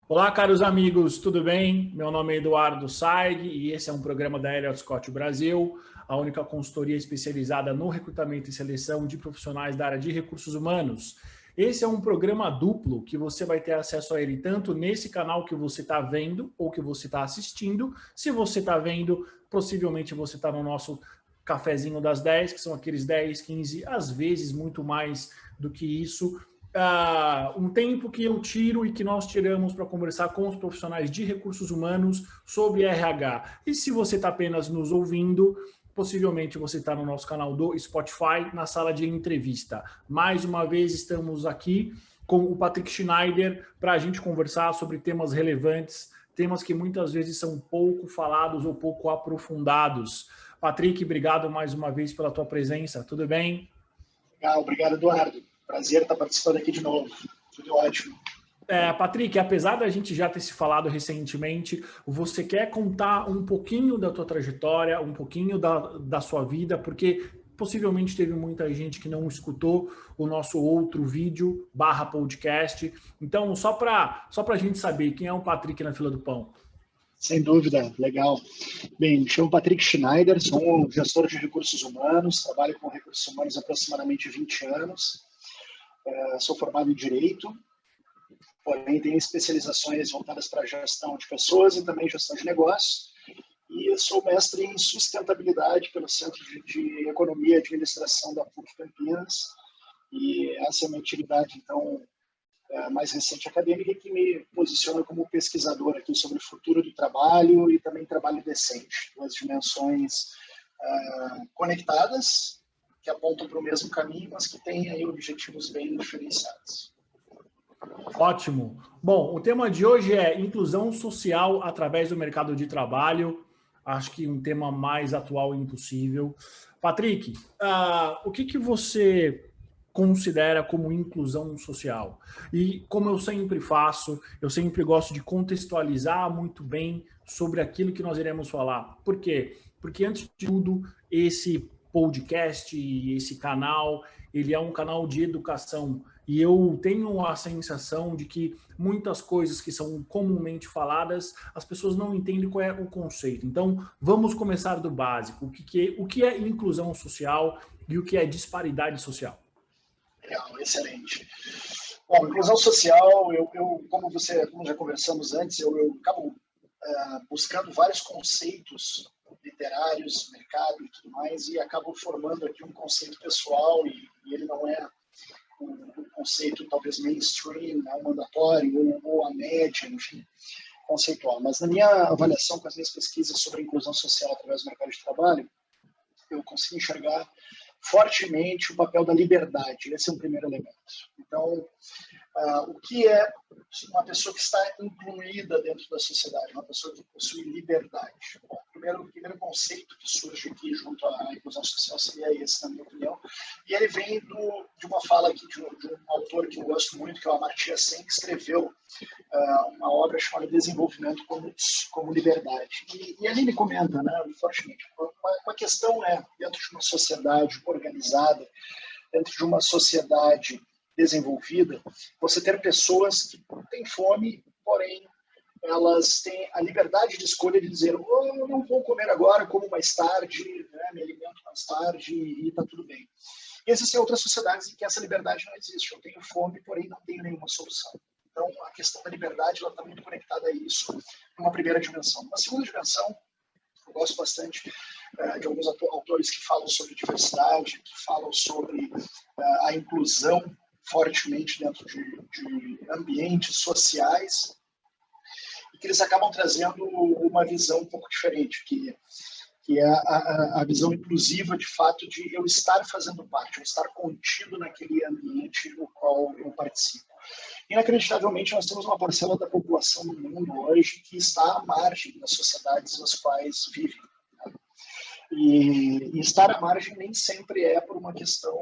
Olá, caros amigos, tudo bem? Meu nome é Eduardo Saig e esse é um programa da Elliott Scott Brasil, a única consultoria especializada no recrutamento e seleção de profissionais da área de recursos humanos. Esse é um programa duplo que você vai ter acesso a ele tanto nesse canal que você está vendo ou que você está assistindo. Se você está vendo, possivelmente você está no nosso cafezinho das 10, que são aqueles 10, 15, às vezes muito mais do que isso, um tempo que eu tiro e que nós tiramos para conversar com os profissionais de recursos humanos sobre RH. E se você está apenas nos ouvindo, possivelmente você está no nosso canal do Spotify, na sala de entrevista. Mais uma vez estamos aqui com o Patrick Schneider para a gente conversar sobre temas relevantes, temas que muitas vezes são pouco falados ou pouco aprofundados. Patrick, obrigado mais uma vez pela tua presença. Tudo bem? Obrigado, Eduardo. Prazer estar participando aqui de novo. Tudo ótimo. Patrick, apesar da gente já ter se falado recentemente, você quer contar um pouquinho da tua trajetória, um pouquinho da sua vida, porque possivelmente teve muita gente que não escutou o nosso outro vídeo /podcast. Então, só para a gente saber quem é o Patrick na fila do pão. Sem dúvida, legal. Bem, me chamo Patrick Schneider, sou um gestor de recursos humanos, trabalho com recursos humanos há aproximadamente 20 anos. Sou formado em Direito, porém tenho especializações voltadas para a gestão de pessoas e também gestão de negócios. E sou mestre em sustentabilidade pelo Centro de Economia e Administração da PUC Campinas. E essa é a minha atividade, então, mais recente acadêmica, que me posiciona como pesquisador aqui sobre o futuro do trabalho e também trabalho decente. Duas dimensões conectadas, que apontam para o mesmo caminho, mas que têm aí objetivos bem diferenciados. Ótimo. Bom, o tema de hoje é inclusão social através do mercado de trabalho. Acho que um tema mais atual e impossível. Patrick, o que você considera como inclusão social? E como eu sempre faço, eu sempre gosto de contextualizar muito bem sobre aquilo que nós iremos falar. Por quê? Porque, antes de tudo, esse podcast, esse canal, ele é um canal de educação. E eu tenho a sensação de que muitas coisas que são comumente faladas, as pessoas não entendem qual é o conceito. Então, vamos começar do básico. O que é inclusão social e o que é disparidade social? Legal, excelente. Bom, inclusão social, como já conversamos antes, eu acabo buscando vários conceitos literários, mercado e tudo mais, e acabo formando aqui um conceito pessoal, e ele não é um conceito talvez mainstream, não mandatório, ou a média, enfim, conceitual. Mas na minha avaliação, com as minhas pesquisas sobre inclusão social através do mercado de trabalho, eu consigo enxergar fortemente o papel da liberdade. Esse é um primeiro elemento. Então, o que é uma pessoa que está incluída dentro da sociedade, uma pessoa que possui liberdade? Bom, o primeiro conceito que surge aqui junto à inclusão social seria esse, na minha opinião, e ele vem de uma fala aqui de um autor que eu gosto muito, que é o Amartya Sen, que escreveu uma obra chamada Desenvolvimento como Liberdade. E ali ele comenta, né, fortemente, uma questão é, dentro de uma sociedade organizada, dentro de uma sociedade desenvolvida, você ter pessoas que têm fome, porém elas têm a liberdade de escolha de dizer, eu não vou comer agora, como mais tarde, né, me alimento mais tarde e está tudo bem. E existem outras sociedades em que essa liberdade não existe. Eu tenho fome, porém não tenho nenhuma solução. Então, a questão da liberdade está muito conectada a isso, numa primeira dimensão. Uma segunda dimensão, eu gosto bastante de alguns autores que falam sobre diversidade, que falam sobre a inclusão fortemente dentro de ambientes sociais, e que eles acabam trazendo uma visão um pouco diferente, que é a visão inclusiva, de fato, de eu estar fazendo parte, eu estar contido naquele ambiente no qual eu participo. Inacreditavelmente, nós temos uma parcela da população no mundo hoje que está à margem das sociedades nas quais vivem. Né? E estar à margem nem sempre é por uma questão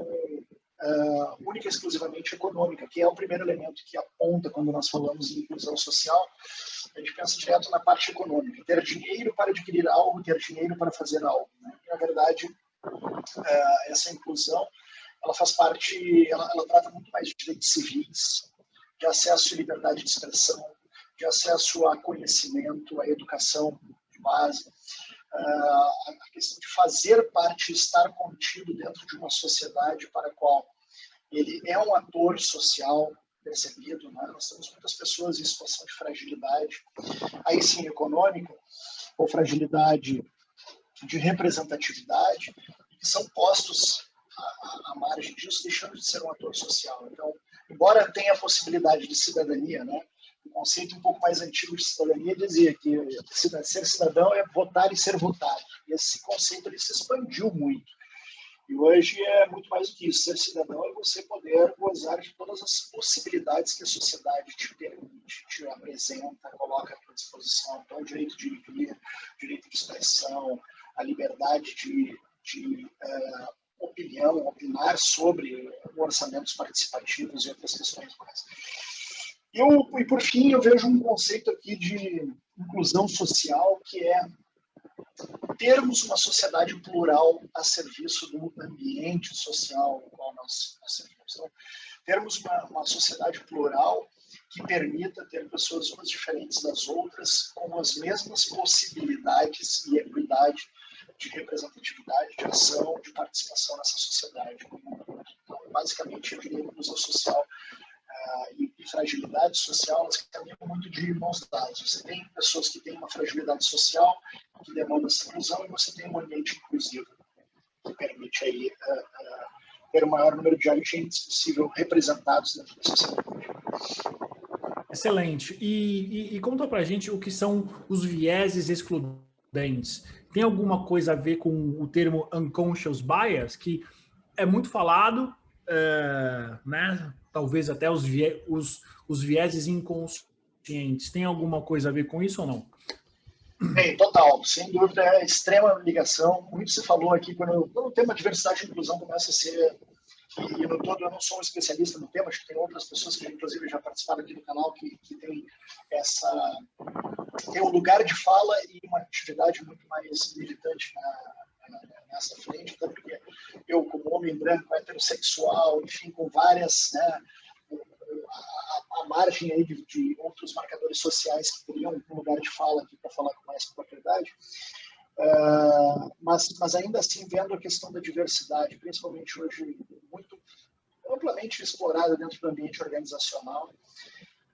única e exclusivamente econômica, que é o primeiro elemento que aponta quando nós falamos em inclusão social. A gente pensa direto na parte econômica, ter dinheiro para adquirir algo, ter dinheiro para fazer algo. Né? E, na verdade, essa inclusão, ela faz parte, ela trata muito mais de direitos civis, de acesso e liberdade de expressão, de acesso a conhecimento, a educação de base, a questão de fazer parte, estar contido dentro de uma sociedade para a qual ele é um ator social percebido, né? Nós temos muitas pessoas em situação de fragilidade, aí sim econômica, ou fragilidade de representatividade, que são postos à margem disso, deixando de ser um ator social. Então, embora tenha a possibilidade de cidadania, né? O conceito um pouco mais antigo de cidadania dizia que ser cidadão é votar e ser votado. E esse conceito ele se expandiu muito. E hoje é muito mais do que isso. Ser cidadão é você poder gozar de todas as possibilidades que a sociedade te permite, te apresenta, coloca à tua disposição. Então, o direito de vir, o direito de expressão, a liberdade de opinião, opinar sobre orçamentos participativos e outras questões mais. E, por fim, eu vejo um conceito aqui de inclusão social, que é termos uma sociedade plural a serviço do ambiente social no qual nós servimos. Então, termos uma sociedade plural que permita ter pessoas umas diferentes das outras, com as mesmas possibilidades e equidade de representatividade, de ação, de participação nessa sociedade. Então, basicamente, eu diria que inclusão social e fragilidade social, elas caminham muito de mãos dadas. Você tem pessoas que têm uma fragilidade social, que demandam essa inclusão, e você tem um ambiente inclusivo, que permite aí, ter o maior número de agentes possível representados dentro da sociedade. Excelente. E conta pra gente o que são os vieses excludentes. Tem alguma coisa a ver com o termo unconscious bias, que é muito falado, né? Talvez até os vieses inconscientes. Tem alguma coisa a ver com isso ou não? Bem, total. Sem dúvida, é extrema ligação. Muito se falou aqui, quando o tema diversidade e inclusão começa a ser... E no todo eu não sou um especialista no tema, acho que tem outras pessoas que inclusive já participaram aqui do canal que tem um lugar de fala e uma atividade muito mais militante nessa frente, até porque eu, como homem branco, heterossexual, enfim, com várias, né, a margem aí de outros marcadores sociais que teriam um lugar de fala aqui para falar com mais propriedade. Mas ainda assim, vendo a questão da diversidade, principalmente hoje muito amplamente explorada dentro do ambiente organizacional,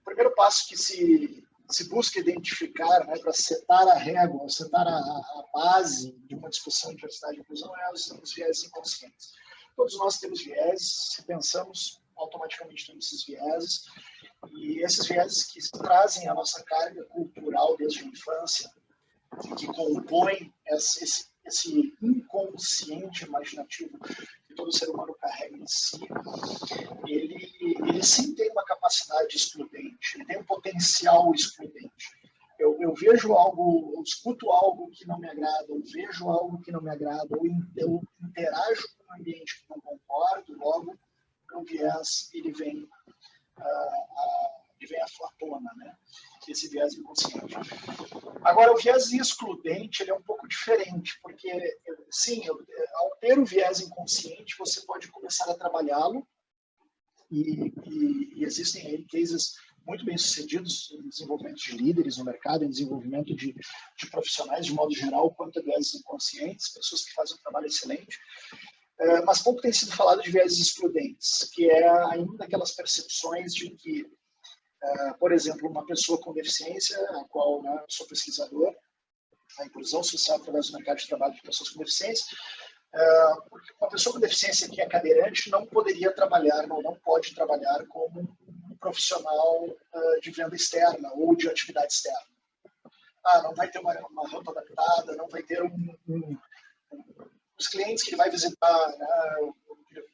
o primeiro passo que se busca identificar, né, para setar a régua, setar a base de uma discussão de diversidade e inclusão é os viéses inconscientes. Todos nós temos vieses, se pensamos, automaticamente temos esses vieses, e esses vieses que trazem a nossa carga cultural desde a infância, que compõe esse inconsciente imaginativo que todo ser humano carrega em si, ele sim tem uma capacidade excludente, ele tem um potencial excludente. Eu vejo algo, eu escuto algo que não me agrada, eu vejo algo que não me agrada, ou eu interajo com um ambiente que não concordo, logo o viés ele vem à tona, né? Esse viés inconsciente. Agora, o viés excludente ele é um pouco diferente, porque, sim, ao ter o viés inconsciente, você pode começar a trabalhá-lo, e existem aí cases muito bem sucedidos em desenvolvimento de líderes no mercado, em desenvolvimento de profissionais de modo geral, quanto a viés inconscientes, pessoas que fazem um trabalho excelente. Mas pouco tem sido falado de viéses excludentes, que é ainda aquelas percepções de que, por exemplo, uma pessoa com deficiência, a qual, né, eu sou pesquisador, a inclusão social através do mercado de trabalho de pessoas com deficiência, uma pessoa com deficiência que é cadeirante não poderia trabalhar, não pode trabalhar como um profissional de venda externa ou de atividade externa. Não vai ter uma rampa adaptada, não vai ter os clientes que ele vai visitar, né,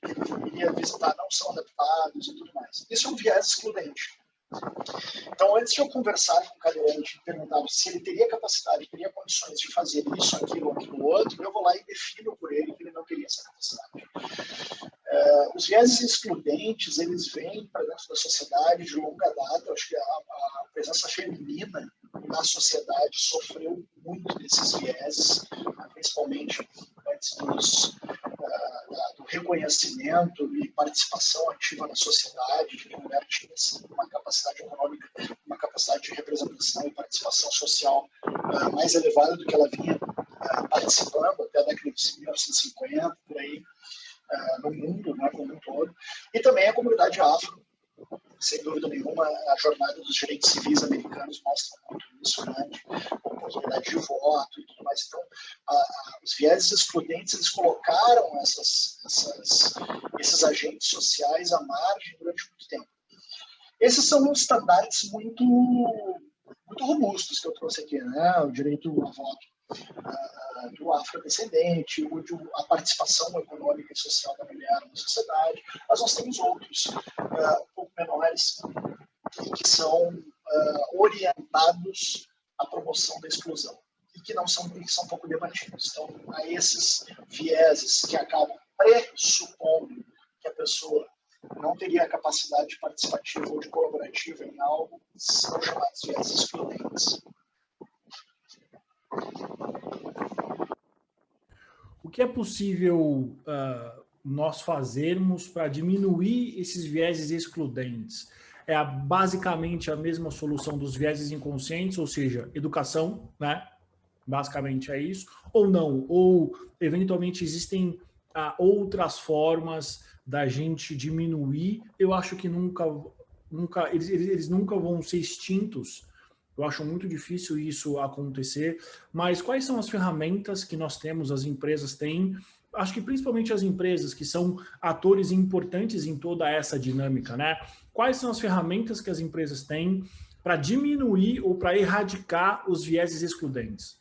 que ele iria visitar não são adaptados e tudo mais. Isso é um viés excludente. Então, antes de eu conversar com o cadeirante e perguntar se ele teria capacidade, teria condições de fazer isso, aquilo outro, eu vou lá e defino por ele que ele não teria essa capacidade. Os viéses excludentes, eles vêm para dentro da sociedade de longa data. Eu acho que a presença feminina na sociedade sofreu muito desses vieses, principalmente antes do reconhecimento e participação ativa na sociedade, de que a mulher tinha uma capacidade econômica, uma capacidade de representação e participação social mais elevada do que ela vinha participando até a década de 1950, por aí, no mundo, né, como um todo. E também a comunidade afro, sem dúvida nenhuma, a jornada dos direitos civis americanos mostra muito isso, né, a oportunidade de voto e tudo mais. Então, os vieses excludentes, eles colocaram esses agentes sociais à margem durante muito tempo. Esses são os standards muito robustos que eu trouxe aqui, né? O direito a voto do afrodescendente, a participação econômica e social da mulher na sociedade, mas nós temos outros um pouco menores que são orientados à promoção da exclusão e que são pouco debatidos. Então, há esses vieses que acabam pressupondo que a pessoa não teria a capacidade participativa ou de colaborativa em algo, são chamados vieses excludentes. O que é possível nós fazermos para diminuir esses vieses excludentes? É basicamente a mesma solução dos vieses inconscientes, ou seja, educação, né? Basicamente é isso, ou não? Ou, eventualmente, existem outras formas da gente diminuir? Eu acho que eles nunca vão ser extintos. Eu acho muito difícil isso acontecer, mas quais são as ferramentas que nós temos, as empresas têm? Acho que principalmente as empresas que são atores importantes em toda essa dinâmica, né? Quais são as ferramentas que as empresas têm para diminuir ou para erradicar os vieses excludentes?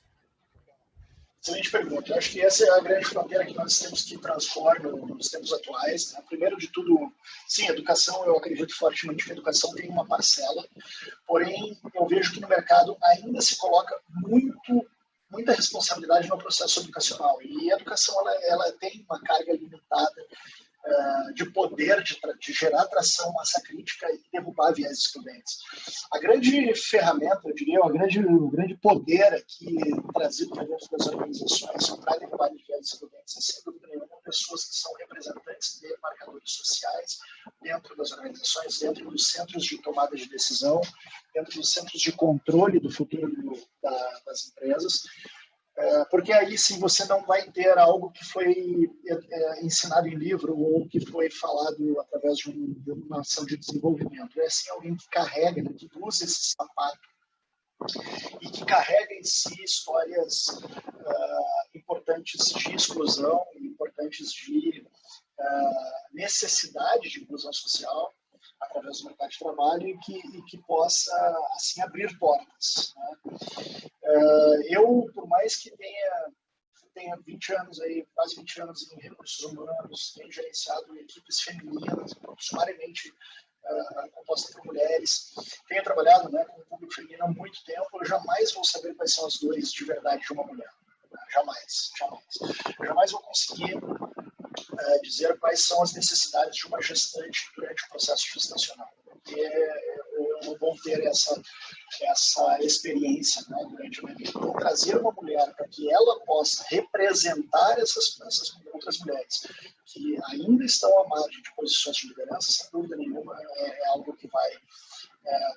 Excelente pergunta. Eu acho que essa é a grande fronteira que nós temos que transpor nos tempos atuais, né? Primeiro de tudo, sim, educação, eu acredito fortemente que a educação tem uma parcela, porém, eu vejo que no mercado ainda se coloca muita responsabilidade no processo educacional. E a educação ela tem uma carga limitada de poder de gerar atração, massa crítica e derrubar viés excludentes. A grande ferramenta, eu diria, o grande poder aqui trazido para dentro das organizações para derrubar viés excludentes é, sem dúvida nenhuma, pessoas que são representantes de marcadores sociais dentro das organizações, dentro dos centros de tomada de decisão, dentro dos centros de controle do futuro das empresas. Porque aí sim você não vai ter algo que foi ensinado em livro ou que foi falado através de uma ação de desenvolvimento. É assim alguém que carrega, né, que usa esse sapato e que carrega em si histórias importantes de exclusão, importantes de necessidade de inclusão social através do mercado de trabalho e que possa assim abrir portas, né? Eu, por mais que tenha 20 anos aí, quase 20 anos em recursos humanos, tenho gerenciado equipes femininas, sumariamente composta por mulheres, tenho trabalhado, né, com o público feminino há muito tempo, eu jamais vou saber quais são as dores de verdade de uma mulher. Jamais. Eu jamais vou conseguir dizer quais são as necessidades de uma gestante durante o processo gestacional. Porque eu não vou ter essa experiência, né, durante a minha vida. Então, trazer uma mulher para que ela possa representar essas outras mulheres que ainda estão à margem de posições de liderança, sem dúvida nenhuma, é algo que vai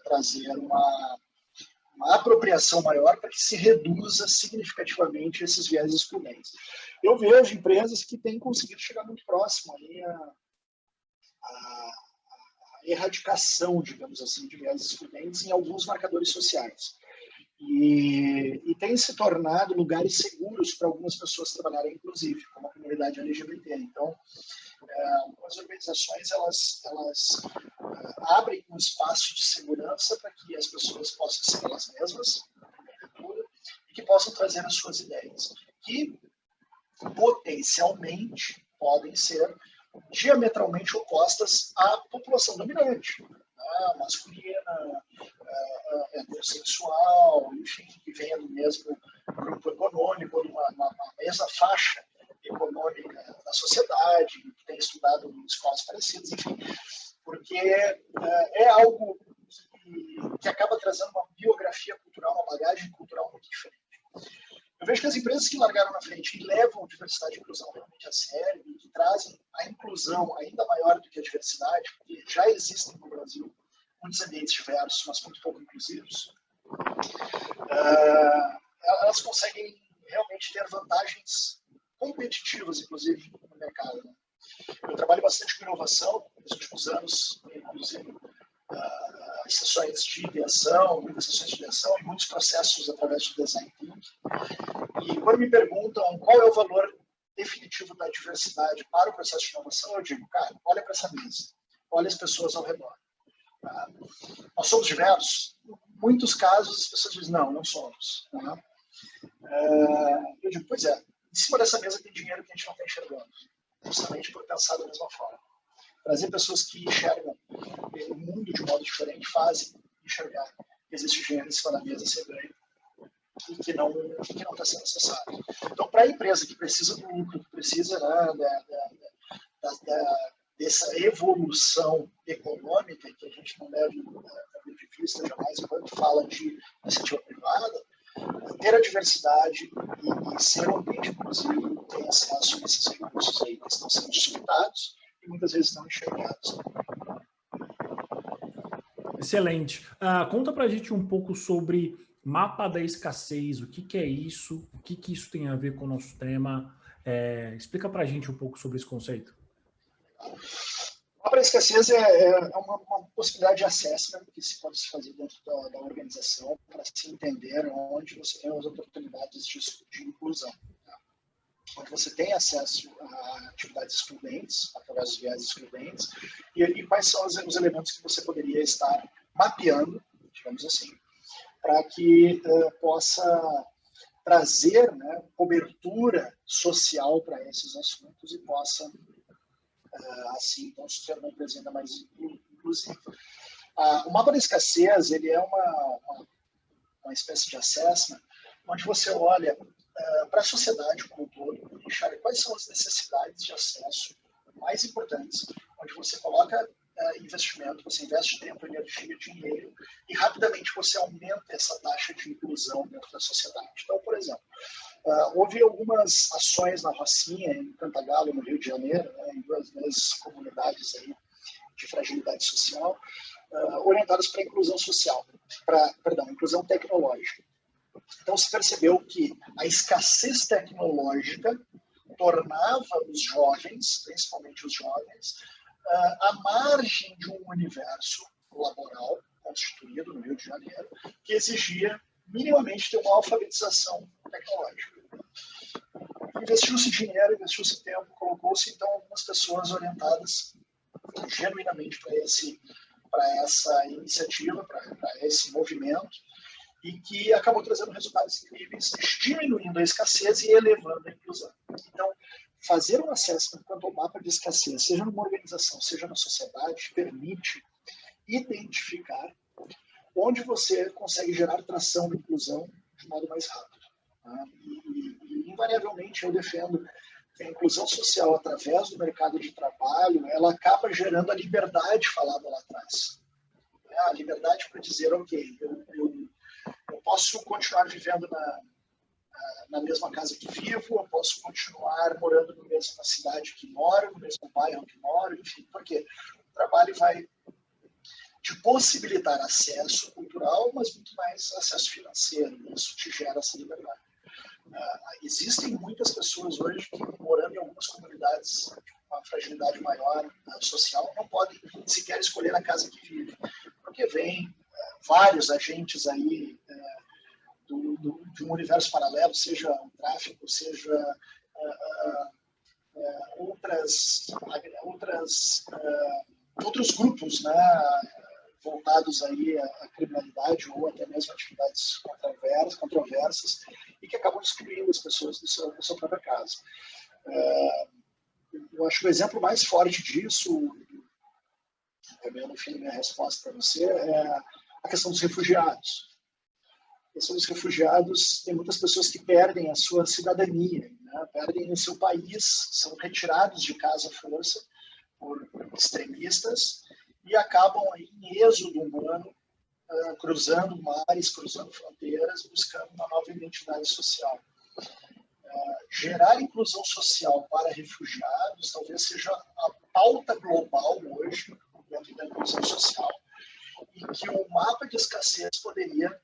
trazer uma apropriação maior para que se reduza significativamente esses viés excludentes. Eu vejo empresas que têm conseguido chegar muito próximo aí a erradicação, digamos assim, de viés excludentes em alguns marcadores sociais. E tem se tornado lugares seguros para algumas pessoas trabalharem, inclusive, como a comunidade LGBT. Então, algumas organizações elas abrem um espaço de segurança para que as pessoas possam ser elas mesmas, e que possam trazer as suas ideias, que potencialmente podem ser diametralmente opostas à população dominante, né? Masculina, heterossexual, enfim, que venha do mesmo grupo econômico, ou de uma mesma faixa econômica da sociedade, que tem estudado em escolas parecidas, enfim, porque é algo que acaba trazendo uma biografia cultural, uma bagagem cultural muito diferente. Eu vejo que as empresas que largaram na frente e levam a diversidade e inclusão realmente a sério e que trazem a inclusão ainda maior do que a diversidade, porque já existem no Brasil muitos ambientes diversos, mas muito pouco inclusivos, elas conseguem realmente ter vantagens competitivas, inclusive, no mercado. Né? Eu trabalho bastante com inovação nos últimos anos, inclusive sessões de ideação, muitas sessões de ideação e muitos processos através de design thinking. E quando me perguntam qual é o valor definitivo da diversidade para o processo de inovação, eu digo, cara, olha para essa mesa, olha as pessoas ao redor. Nós somos diversos? Em muitos casos as pessoas dizem, não somos. Né? Eu digo, pois é, em cima dessa mesa tem dinheiro que a gente não está enxergando, justamente por pensar da mesma forma. Trazer pessoas que enxergam o mundo de um modo diferente fazem enxergar que existe dinheiro em cima da mesa a ser ganho e que não está sendo necessário. Então, para a empresa que precisa do lucro, que precisa, né, dessa evolução econômica, que a gente não deve perder de vista jamais enquanto fala de iniciativa privada, ter a diversidade e ser um ambiente inclusivo, ter acesso a esses recursos aí que estão sendo disputados e muitas vezes não enxergados. Excelente. Conta pra gente um pouco sobre mapa da escassez, o que é isso, o que isso tem a ver com o nosso tema. Explica pra gente um pouco sobre esse conceito. O mapa da escassez é uma possibilidade de assessment que se pode fazer dentro da organização para se entender onde você tem as oportunidades de inclusão. Onde você tem acesso a atividades excludentes, através dos viés excludentes, e quais são os elementos que você poderia estar mapeando, digamos assim, para que possa trazer, né, cobertura social para esses assuntos e possa, assim, então, se tornar uma empresa ainda mais inclusiva. O mapa da escassez, ele é uma espécie de assessment, onde você olha para a sociedade como um todo, enxerga quais são as necessidades de acesso mais importantes, onde você coloca investimento, você investe tempo, energia, dinheiro, e rapidamente você aumenta essa taxa de inclusão dentro da sociedade. Então, por exemplo, houve algumas ações na Rocinha, em Cantagalo, no Rio de Janeiro, né, em duas comunidades aí de fragilidade social, orientadas para a inclusão social, inclusão tecnológica. Então, se percebeu que a escassez tecnológica tornava os jovens, principalmente os jovens, à margem de um universo laboral constituído no Rio de Janeiro, que exigia minimamente ter uma alfabetização tecnológica. Investiu-se dinheiro, investiu-se tempo, colocou-se então algumas pessoas orientadas genuinamente para essa iniciativa, para esse movimento, e que acabou trazendo resultados incríveis, diminuindo a escassez e elevando a inclusão. Então, fazer um assessment quanto ao mapa de escassez, seja numa organização, seja na sociedade, permite identificar onde você consegue gerar tração de inclusão de modo mais rápido. Tá? E, invariavelmente, eu defendo que a inclusão social, através do mercado de trabalho, ela acaba gerando a liberdade falada lá atrás. A liberdade para dizer, ok, eu posso continuar vivendo na mesma casa que vivo, eu posso continuar morando na mesma cidade que moro, no mesmo bairro que moro, enfim, porque o trabalho vai te possibilitar acesso cultural, mas muito mais acesso financeiro, e isso te gera essa liberdade. Existem muitas pessoas hoje que, morando em algumas comunidades com uma fragilidade maior social, não podem sequer escolher a casa que vivem, porque vem vários agentes aí de um universo paralelo, seja o tráfico, seja outros grupos, né, voltados aí à criminalidade ou até mesmo atividades controversas e que acabam excluindo as pessoas da sua própria casa. Eu acho que o exemplo mais forte disso, também no fim da minha resposta para você, é a questão dos refugiados. A questão dos refugiados, tem muitas pessoas que perdem a sua cidadania, né? Perdem o seu país, são retirados de casa à força por extremistas e acabam em êxodo humano, cruzando mares, cruzando fronteiras, buscando uma nova identidade social. Gerar inclusão social para refugiados talvez seja a pauta global hoje dentro da inclusão social, e mapa de escassez poderia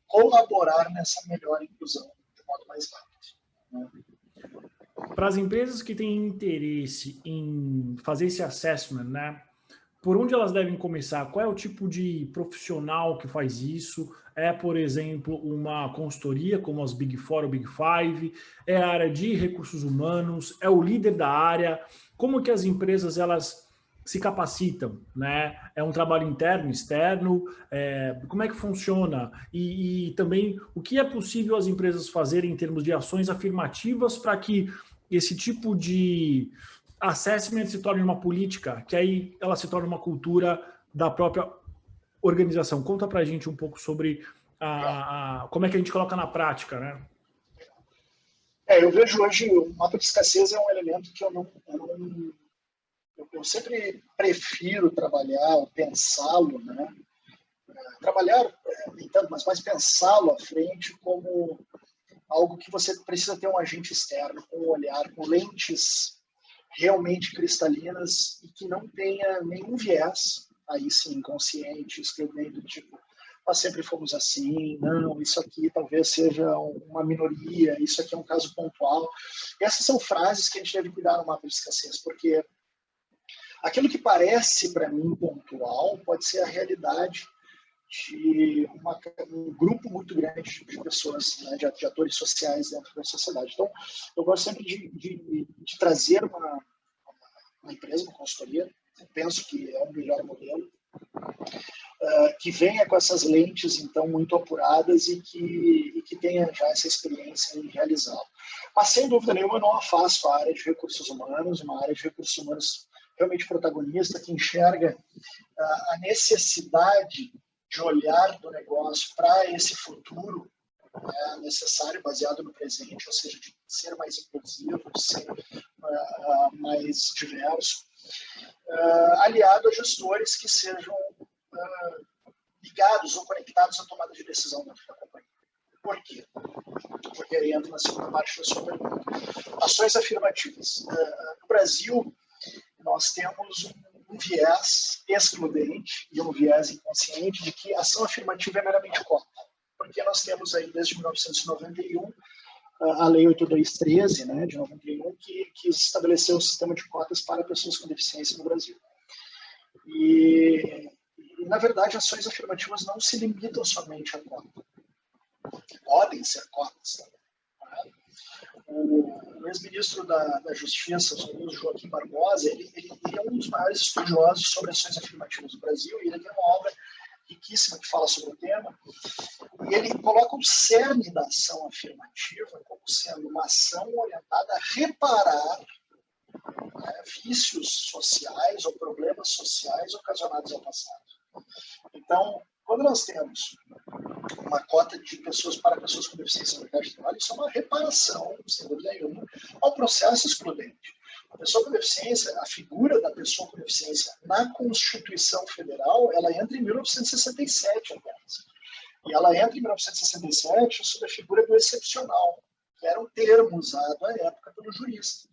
colaborar nessa melhor inclusão de modo mais rápido, né? Para as empresas que têm interesse em fazer esse assessment, né, por onde elas devem começar? Qual é o tipo de profissional que faz isso? É, por exemplo, uma consultoria como as Big Four ou Big Five? É a área de recursos humanos? É o líder da área? Como que as empresas elas se capacitam, né? É um trabalho interno, externo? Como é que funciona? E também o que é possível as empresas fazerem em termos de ações afirmativas para que esse tipo de assessment se torne uma política, que aí ela se torna uma cultura da própria organização. Conta para a gente um pouco sobre como é que a gente coloca na prática, né? Eu vejo hoje o mapa de escassez é um elemento que eu sempre prefiro trabalhar, ou pensá-lo, né? Trabalhar, então, mas mais pensá-lo à frente como algo que você precisa ter um agente externo, com um olhar, com lentes realmente cristalinas e que não tenha nenhum viés, aí sim, inconsciente, escrevendo tipo, nós sempre fomos assim, não, isso aqui talvez seja uma minoria, isso aqui é um caso pontual. E essas são frases que a gente deve cuidar no mapa de escassez, porque aquilo que parece para mim pontual pode ser a realidade de um grupo muito grande de pessoas, né, de atores sociais dentro da sociedade. Então, eu gosto sempre de trazer uma empresa, uma consultoria, eu penso que é o melhor modelo, que venha com essas lentes, então, muito apuradas e que tenha já essa experiência em realizá-lo. Mas, sem dúvida nenhuma, eu não afasto a área de recursos humanos, uma área de recursos humanos realmente protagonista, que enxerga a necessidade de olhar do negócio para esse futuro necessário, baseado no presente, ou seja, de ser mais inclusivo, de ser mais diverso, aliado a gestores que sejam ligados ou conectados à tomada de decisão dentro da companhia. Por quê? Porque aí entra na segunda parte da sua pergunta. Ações afirmativas. No Brasil, nós temos um viés excludente e um viés inconsciente de que ação afirmativa é meramente cota. Porque nós temos aí, desde 1991, a Lei 8213, né, de 91, que estabeleceu o sistema de cotas para pessoas com deficiência no Brasil. E na verdade, ações afirmativas não se limitam somente a cota. Podem ser cotas também. O ex-ministro da Justiça, o Joaquim Barbosa, ele é um dos maiores estudiosos sobre ações afirmativas do Brasil, e ele tem uma obra riquíssima que fala sobre o tema, e ele coloca o cerne da ação afirmativa como sendo uma ação orientada a reparar vícios sociais ou problemas sociais ocasionados ao passado. Então, quando nós temos uma cota de pessoas para pessoas com deficiência no mercado de trabalho, isso é uma reparação, sem dúvida nenhuma, ao processo excludente. A pessoa com deficiência, a figura da pessoa com deficiência na Constituição Federal, ela entra em 1967 apenas. E ela entra em 1967 sob a figura do excepcional, que era um termo usado à época pelo jurista.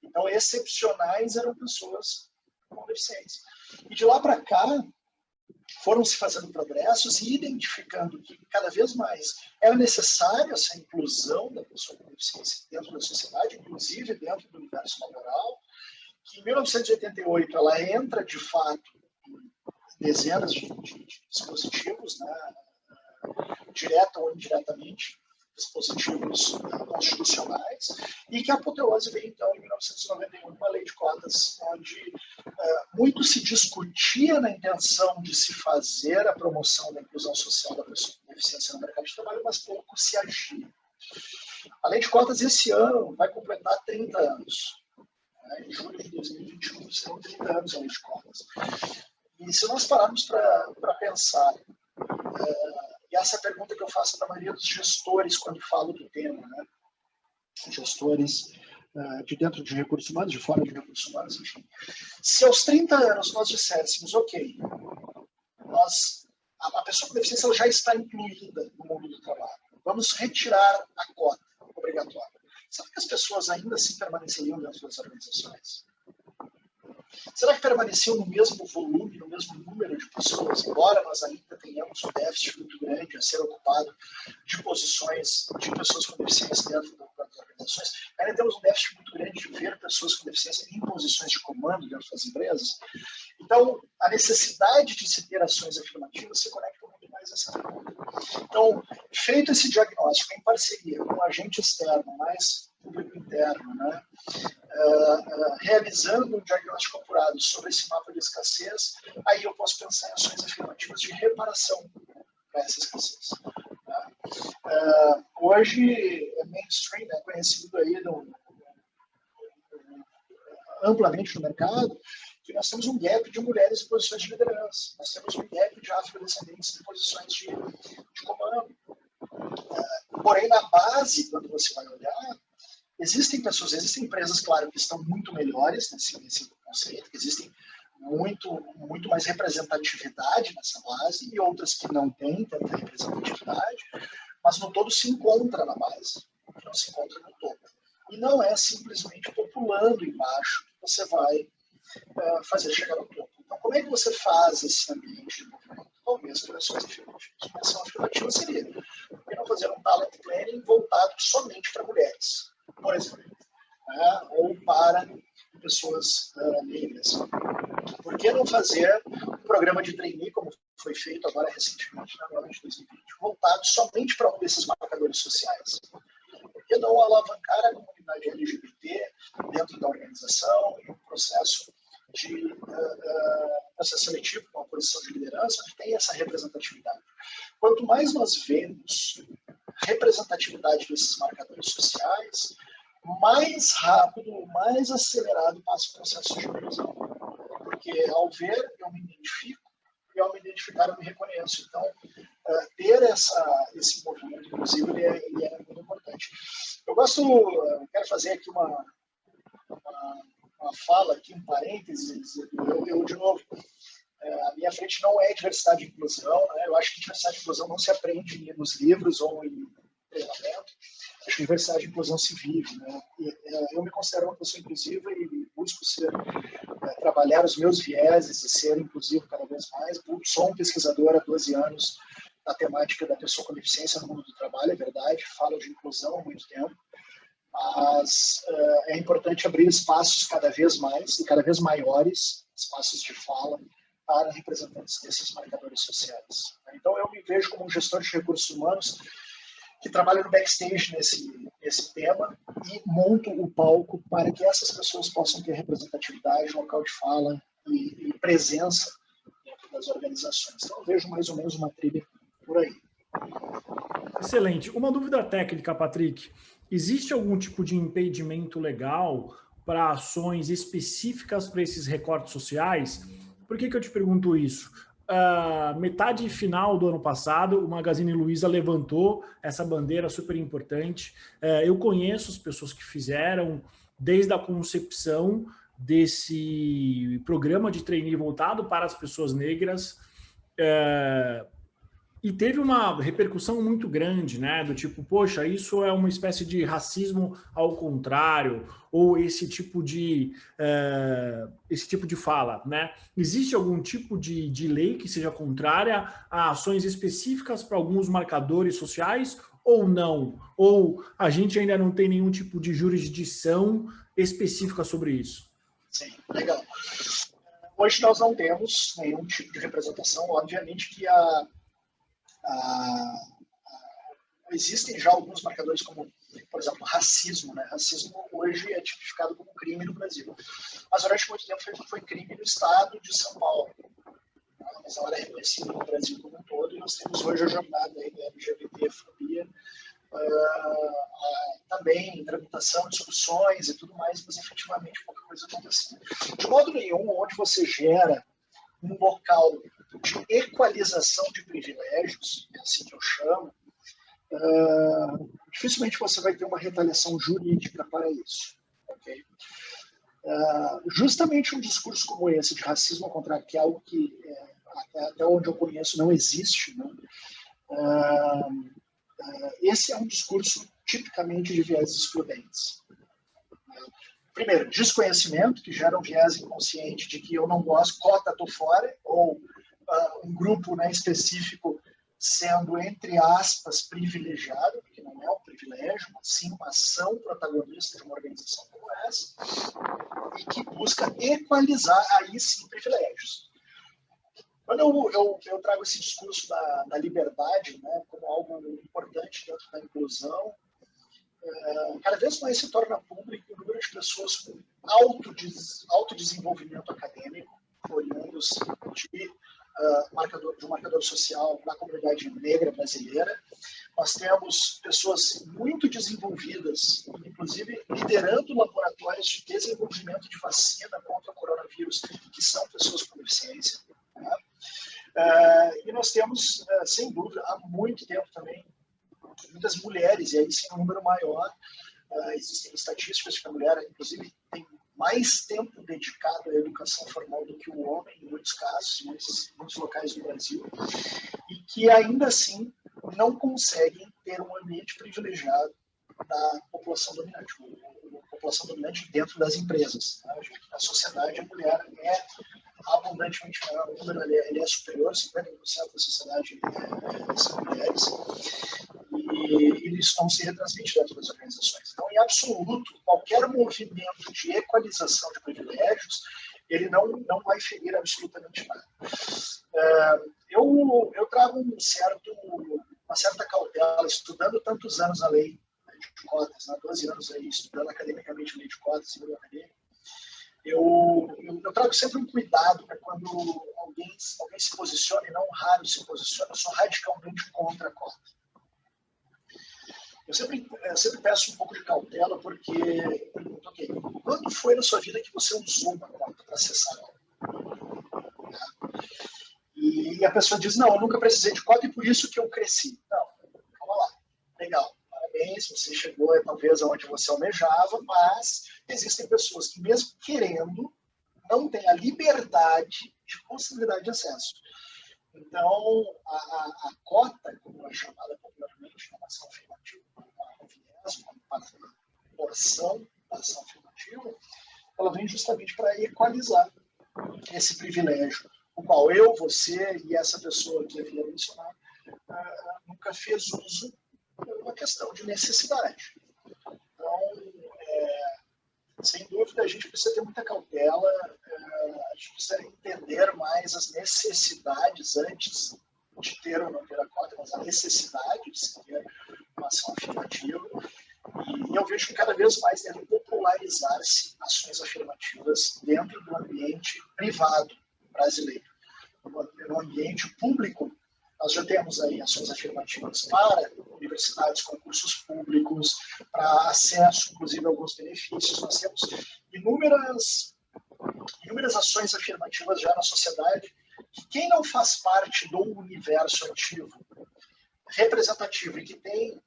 Então, excepcionais eram pessoas com deficiência. E de lá para cá, foram se fazendo progressos e identificando que cada vez mais era necessária essa inclusão da pessoa com deficiência dentro da sociedade, inclusive dentro do universo laboral, que em 1988 ela entra de fato em dezenas de dispositivos, né, direta ou indiretamente, dispositivos constitucionais, e que a apoteose veio, então, em 1991, uma lei de cotas, onde muito se discutia na intenção de se fazer a promoção da inclusão social da pessoa com deficiência no mercado de trabalho, mas pouco se agia. A lei de cotas, esse ano, vai completar 30 anos. Em julho de 2021, serão 30 anos a lei de cotas. E se nós pararmos para pensar, e essa é a pergunta que eu faço para a maioria dos gestores quando falo do tema, né? Gestores de dentro de recursos humanos, de fora de recursos humanos, enfim. Se aos 30 anos nós disséssemos, ok, a pessoa com deficiência ela já está incluída no mundo do trabalho, vamos retirar a cota obrigatória. Será que as pessoas ainda assim permaneceriam dentro das organizações? Será que permaneciam no mesmo volume, no mesmo número de pessoas, embora nós ainda tenhamos um déficit muito grande a ser ocupado de posições de pessoas com deficiência dentro das organizações, ainda temos um déficit muito grande de ver pessoas com deficiência em posições de comando dentro das empresas. Então, a necessidade de se ter ações afirmativas se conecta muito mais a essa pergunta. Então, feito esse diagnóstico em parceria com um agente externo, mais público interno, né, realizando um diagnóstico apurado sobre esse mapa de escassez, aí eu posso pensar em ações afirmativas de reparação para essa escassez. Hoje é mainstream, é conhecido aí amplamente no mercado, que nós temos um gap de mulheres em posições de liderança, nós temos um gap de afrodescendentes em posições de comando. Porém, na base, quando você vai olhar, existem pessoas, existem empresas, claro, que estão muito melhores nesse conceito, que existem muito mais representatividade nessa base, e outras que não têm tanta representatividade, mas no todo se encontra na base, não se encontra no topo. E não é simplesmente populando embaixo que você vai fazer chegar ao topo. Então, como é que você faz esse ambiente de movimento? Talvez por ações afirmativas. Uma ação afirmativa seria, por que não fazer um talent planning voltado somente para mulheres, por exemplo, ou para pessoas negras? Por que não fazer um programa de trainee, como foi feito agora recentemente, no ano de 2020, voltado somente para um desses marcadores sociais? Por que não alavancar a comunidade LGBT dentro da organização em um processo de processo seletivo, com uma posição de liderança, onde tem essa representatividade? Quanto mais nós vemos representatividade desses marcadores sociais, mais rápido, mais acelerado passa o processo de inclusão. Porque ao ver, eu me identifico, e ao me identificar, eu me reconheço. Então, ter esse movimento, inclusive, ele é muito importante. Eu quero fazer aqui uma fala, aqui, um parênteses. Eu de novo, a minha frente não é diversidade e inclusão, né? Eu acho que diversidade e inclusão não se aprende nos livros ou em treinamento. Acho que diversidade e inclusão se vive, né? Eu me considero uma pessoa inclusiva e busco trabalhar os meus vieses e ser inclusivo cada vez mais. Sou um pesquisador há 12 anos na temática da pessoa com deficiência no mundo do trabalho, é verdade, falo de inclusão há muito tempo, mas é importante abrir espaços cada vez mais e cada vez maiores, espaços de fala, para representantes desses marcadores sociais. Então, eu me vejo como um gestor de recursos humanos que trabalha no backstage nesse tema e monto o palco para que essas pessoas possam ter representatividade, local de fala e presença dentro das organizações. Então, eu vejo mais ou menos uma trilha por aí. Excelente. Uma dúvida técnica, Patrick. Existe algum tipo de impedimento legal para ações específicas para esses recortes sociais? Por que eu te pergunto isso? Metade final do ano passado, o Magazine Luiza levantou essa bandeira super importante. Eu conheço as pessoas que fizeram desde a concepção desse programa de trainee voltado para as pessoas negras, e teve uma repercussão muito grande, né? Do tipo, poxa, isso é uma espécie de racismo ao contrário, ou esse tipo de fala, né? Existe algum tipo de lei que seja contrária a ações específicas para alguns marcadores sociais ou não? Ou a gente ainda não tem nenhum tipo de jurisdição específica sobre isso? Sim, legal. Hoje nós não temos nenhum tipo de representação, obviamente que existem já alguns marcadores como, por exemplo, racismo. Né? Racismo hoje é tipificado como crime no Brasil. Mas durante muito tempo foi crime no estado de São Paulo. Mas agora é reconhecido no Brasil como um todo e nós temos hoje a jornada aí da LGBTfobia, também tramitação, discussões e tudo mais, mas efetivamente pouca coisa acontecendo. De modo nenhum, onde você gera um local de equalização de privilégios, é assim que eu chamo, dificilmente você vai ter uma retaliação jurídica para isso. Okay? Justamente um discurso como esse, de racismo ao contrário, que é algo que, até onde eu conheço, não existe, né? Esse é um discurso tipicamente de viés excludentes. primeiro, desconhecimento, que gera um viés inconsciente de que eu não gosto, cota, estou fora, ou um grupo, né, específico sendo, entre aspas, privilegiado, porque não é um privilégio, mas sim uma ação protagonista de uma organização como essa, e que busca equalizar, aí sim, privilégios. Quando eu trago esse discurso da liberdade, né, como algo importante dentro da inclusão, cada vez mais se torna público o número de pessoas com alto desenvolvimento acadêmico, oriundos de um marcador social na comunidade negra brasileira. Nós temos pessoas muito desenvolvidas, inclusive liderando laboratórios de desenvolvimento de vacina contra o coronavírus, que são pessoas com deficiência. Né? E nós temos, sem dúvida, há muito tempo também, muitas mulheres, e aí sim um número maior. Existem estatísticas de que a mulher, inclusive, tem mais tempo dedicado à educação formal do que o homem, em muitos casos, em muitos locais do Brasil, e que ainda assim não conseguem ter um ambiente privilegiado da população dominante, a população dominante dentro das empresas. Né? Na sociedade, a mulher é abundantemente maior, o número ele é superior, 50% da sociedade são mulheres, e eles vão se retransmitir dentro das organizações. Então, em absoluto, qualquer movimento de equalização de privilégios, ele não vai ferir absolutamente nada. Eu trago uma certa cautela, estudando tantos anos a lei de cotas, né, 12 anos aí, estudando academicamente a lei de cotas, em acadêmico. Eu trago sempre um cuidado para quando alguém se posiciona, e não raro se posiciona, eu sou radicalmente contra a cota. Eu sempre peço um pouco de cautela, porque eu pergunto, ok, quando foi na sua vida que você usou uma cota para acessar algo? E a pessoa diz, não, eu nunca precisei de cota e por isso que eu cresci. Não, calma lá, legal, parabéns, você chegou talvez aonde você almejava, mas existem pessoas que mesmo querendo, não têm a liberdade de possibilidade de acesso. Então, a cota, como é chamada popularmente, uma ação afirmativa, uma porção da ação afirmativa, ela vem justamente para equalizar esse privilégio, o qual eu, você e essa pessoa que havia mencionado nunca fez uso por uma questão de necessidade. Então, sem dúvida, a gente precisa ter muita cautela, a gente precisa entender mais as necessidades antes de ter ou não ter a cota, mas a necessidade de se ter uma ação afirmativa. E eu vejo que cada vez mais devem popularizar-se ações afirmativas dentro do ambiente privado brasileiro. No ambiente público, nós já temos aí ações afirmativas para universidades, concursos públicos, para acesso, inclusive, a alguns benefícios. Nós temos inúmeras ações afirmativas já na sociedade, que quem não faz parte do universo ativo, representativo, e que tem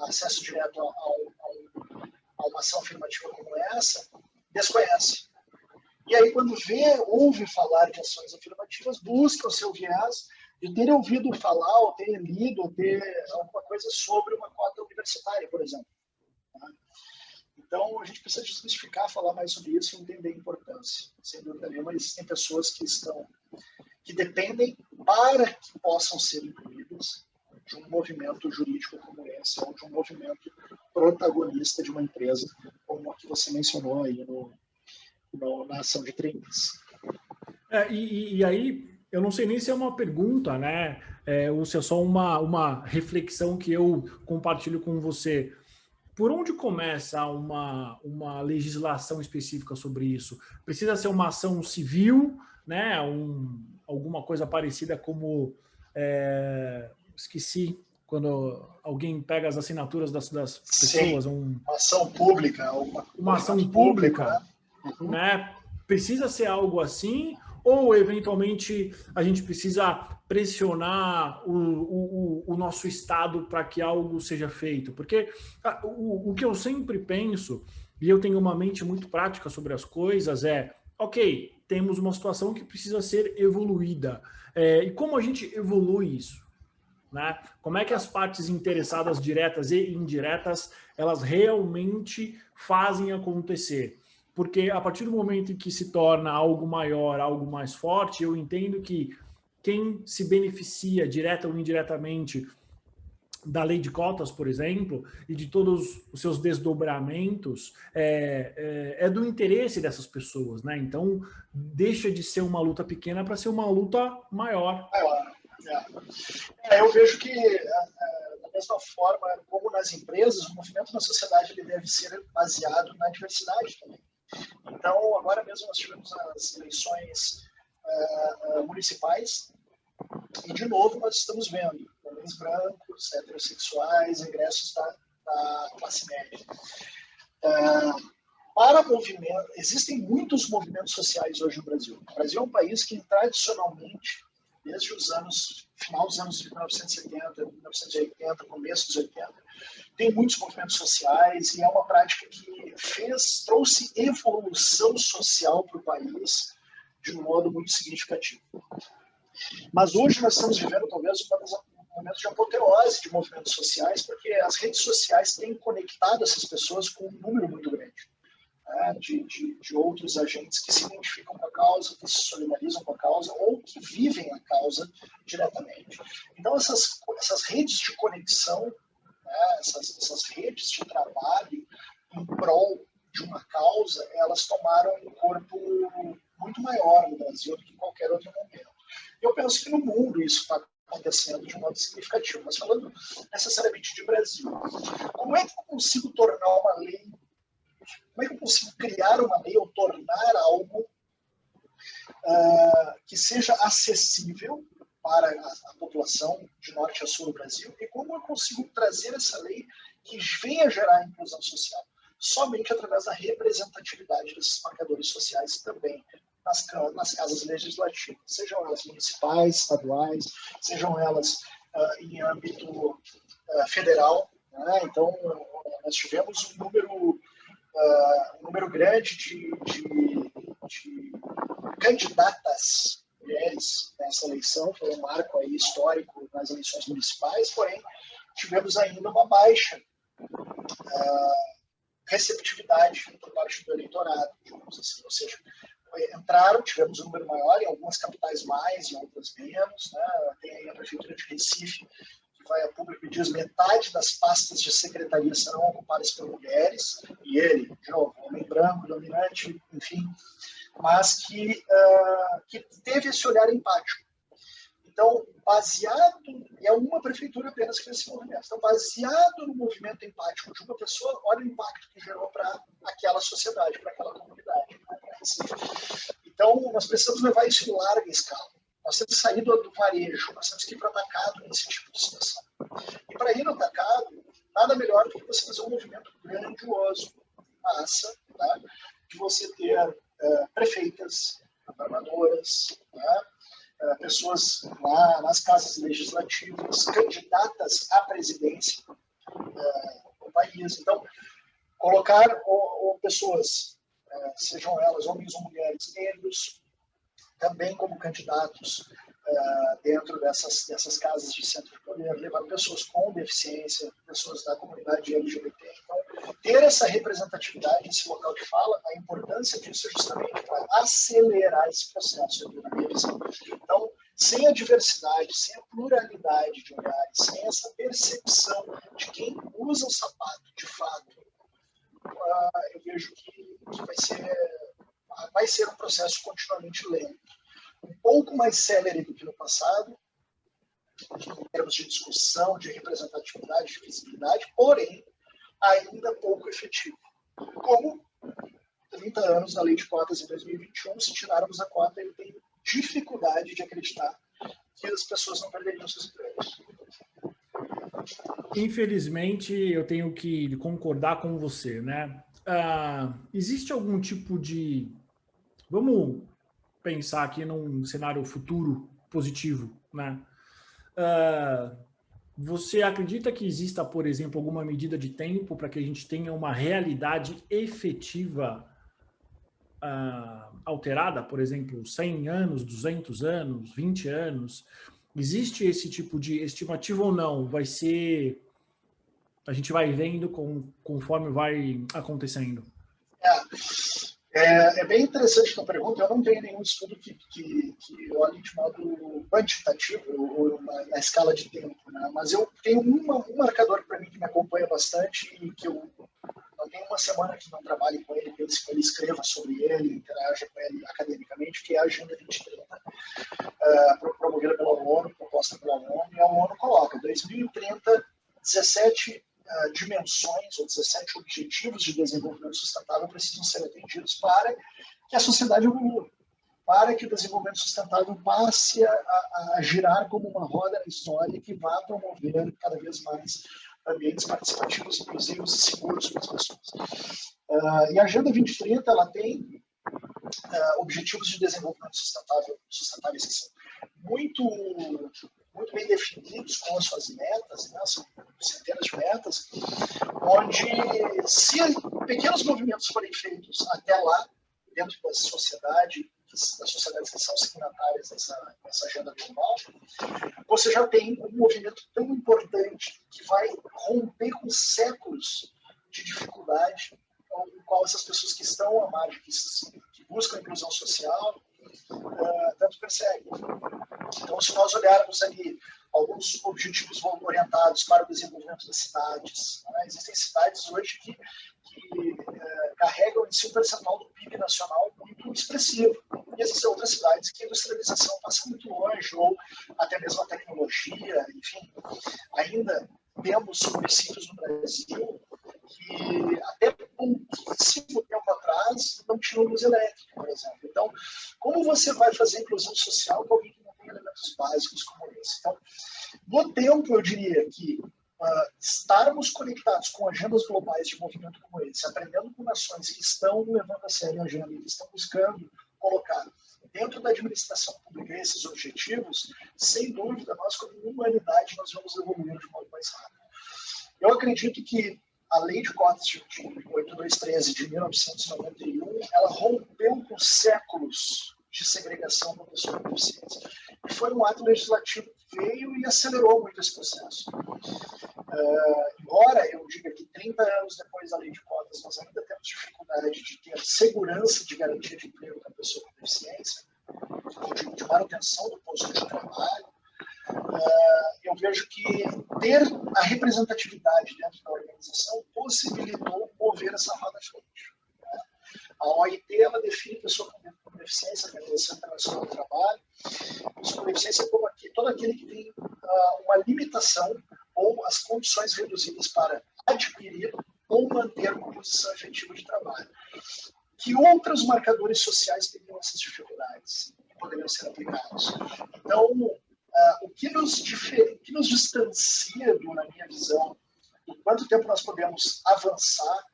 acesso direto a uma ação afirmativa como essa, desconhece. E aí, quando ouve falar de ações afirmativas, busca o seu viés de ter ouvido falar, ou ter lido, ou ter alguma coisa sobre uma cota universitária, por exemplo. Então, a gente precisa desmistificar, falar mais sobre isso e entender a importância. Sem dúvida nenhuma, existem pessoas que dependem para que possam ser incluídas de um movimento jurídico como esse, ou de um movimento protagonista de uma empresa, como a que você mencionou aí na ação de trainees. E aí, eu não sei nem se é uma pergunta, né? Ou se é só uma reflexão que eu compartilho com você. Por onde começa uma legislação específica sobre isso? Precisa ser uma ação civil, né? Alguma coisa parecida como... esqueci, quando alguém pega as assinaturas das pessoas. Sim, uma ação pública. Uma ação pública, né? Precisa ser algo assim, ou eventualmente a gente precisa pressionar o nosso Estado para que algo seja feito? Porque o que eu sempre penso, e eu tenho uma mente muito prática sobre as coisas, ok, temos uma situação que precisa ser evoluída. E como a gente evolui isso? Né? Como é que as partes interessadas, diretas e indiretas, elas realmente fazem acontecer? porque a partir do momento em que se torna algo maior, algo mais forte, eu entendo que quem se beneficia direta ou indiretamente da lei de cotas, por exemplo, e de todos os seus desdobramentos, é do interesse dessas pessoas, né? Então, deixa de ser uma luta pequena para ser uma luta maior. Eu vejo que, da mesma forma como nas empresas, o movimento na sociedade ele deve ser baseado na diversidade também. Então, agora mesmo nós tivemos as eleições municipais, e, de novo, nós estamos vendo homens brancos, heterossexuais, ingressos da classe média. Para movimento, existem muitos movimentos sociais hoje no Brasil. O Brasil é um país que, tradicionalmente, desde os final dos anos de 1970, 1980, começo dos 80, tem muitos movimentos sociais e é uma prática que trouxe evolução social para o país de um modo muito significativo. Mas hoje nós estamos vivendo talvez um momento de apoteose de movimentos sociais, porque as redes sociais têm conectado essas pessoas com um número muito grande, né, de outros agentes que se identificam com a causa, que se solidarizam com a causa ou que vivem a causa diretamente. Então essas redes de conexão, né, essas redes de trabalho em prol de uma causa, elas tomaram um corpo muito maior no Brasil do que em qualquer outro momento. Eu penso que no mundo isso está acontecendo de um modo significativo, mas falando necessariamente de Brasil. Como é que eu consigo tornar uma lei, como é que eu consigo criar uma lei ou tornar algo que seja acessível para a população de norte a sul do Brasil, e como eu consigo trazer essa lei que venha gerar inclusão social? Somente através da representatividade desses marcadores sociais também nas casas legislativas, sejam elas municipais, estaduais, sejam elas em âmbito federal, né? Então, nós tivemos um número grande de candidatas mulheres nessa eleição, foi um marco aí histórico nas eleições municipais, porém, tivemos ainda uma baixa receptividade por parte do eleitorado, digamos assim, ou seja, tivemos um número maior, em algumas capitais mais, em outras menos, né? Tem aí a Prefeitura de Recife, que vai a público e diz metade das pastas de secretaria serão ocupadas por mulheres, e ele, de novo, homem branco, dominante, enfim, mas que teve esse olhar empático. Então, é uma prefeitura apenas que fez esse movimento. Então, baseado no movimento empático de uma pessoa, olha o impacto que gerou para aquela sociedade, para aquela comunidade. Então, nós precisamos levar isso em larga escala. Nós temos que sair do varejo, nós temos que ir para o atacado nesse tipo de situação. E para ir no atacado, nada melhor do que você fazer um movimento grandioso, massa, tá? De você ter prefeitas, governadoras, tá? Pessoas lá nas casas legislativas, candidatas à presidência do país. Então, colocar pessoas, sejam elas homens ou mulheres, negros, também como candidatos dentro dessas casas de centro de poder, levar pessoas com deficiência, pessoas da comunidade LGBT. Então, ter essa representatividade nesse local de fala, a importância disso é justamente para acelerar esse processo de visão. Então, sem a diversidade, sem a pluralidade de olhares, sem essa percepção de quem usa o sapato de fato, eu vejo que vai ser um processo continuamente lento. Um pouco mais célere do que no passado, em termos de discussão, de representatividade, de visibilidade, porém, ainda pouco efetivo. Como 30 anos da lei de cotas em 2021, se tirarmos a cota, ele tem dificuldade de acreditar que as pessoas não perderiam seus empregos. Infelizmente, eu tenho que concordar com você, né? Existe algum tipo de... Vamos pensar aqui num cenário futuro positivo, né? Você acredita que exista, por exemplo, alguma medida de tempo para que a gente tenha uma realidade efetiva alterada? Por exemplo, 100 anos, 200 anos, 20 anos? Existe esse tipo de estimativa ou não? Vai ser... A gente vai vendo conforme vai acontecendo. É bem interessante a tua pergunta. Eu não tenho nenhum estudo que olhe de modo quantitativo ou na escala de tempo, né? Mas eu tenho um marcador para mim que me acompanha bastante e que eu não tenho uma semana que não trabalhe com ele, que ele escreva sobre ele, interaja com ele academicamente, que é a Agenda 2030, promovida pela ONU, proposta pela ONU, e a ONU coloca 2030, 17 dimensões ou 17 objetivos de desenvolvimento sustentável precisam ser atendidos para que a sociedade evolua, para que o desenvolvimento sustentável passe a girar como uma roda na história que vá promover cada vez mais ambientes participativos, inclusivos e seguros para as pessoas. E a Agenda 2030 ela tem objetivos de desenvolvimento sustentáveis assim, muito bem definidos com as suas metas, né? São centenas de metas, onde se pequenos movimentos forem feitos até lá, dentro das sociedades que são signatárias dessa agenda global, você já tem um movimento tão importante que vai romper com séculos de dificuldade com qual essas pessoas que estão à margem, que buscam inclusão social, tanto perseguem. Então, se nós olharmos ali alguns objetivos orientados para o desenvolvimento das cidades, né? Existem cidades hoje que carregam em si um percentual do PIB nacional muito expressivo. E existem outras cidades que a industrialização passa muito longe, ou até mesmo a tecnologia, enfim. Ainda temos municípios no Brasil que até pouquíssimo tempo atrás não tinham luz elétrica, por exemplo. Então, como você vai fazer inclusão social com alguém que não tem elementos básicos como esse? Então, no tempo, eu diria que estarmos conectados com agendas globais de movimento como esse, aprendendo com nações que estão levando a sério a agenda e que estão buscando colocar dentro da administração pública esses objetivos, sem dúvida, nós como humanidade nós vamos evoluir de modo mais rápido. Eu acredito que a lei de cotas de 8213 de 1991, ela rompeu com séculos de segregação para pessoas com deficiência. E foi um ato legislativo que veio e acelerou muito esse processo. Embora eu diga que 30 anos depois da lei de cotas, nós ainda temos dificuldade de ter segurança de garantia de emprego para a pessoa com deficiência, ou de manutenção do posto de trabalho, eu vejo que ter a representatividade dentro da organização possibilitou mover essa roda à frente. A OIT ela define pessoa com deficiência, a Organização Internacional do Trabalho, pessoa com deficiência como todo aquele que tem uma limitação ou as condições reduzidas para adquirir ou manter uma posição efetiva de trabalho. Que outros marcadores sociais teriam essas dificuldades e poderiam ser aplicados? Então, o que nos distancia, na minha visão, do quanto tempo nós podemos avançar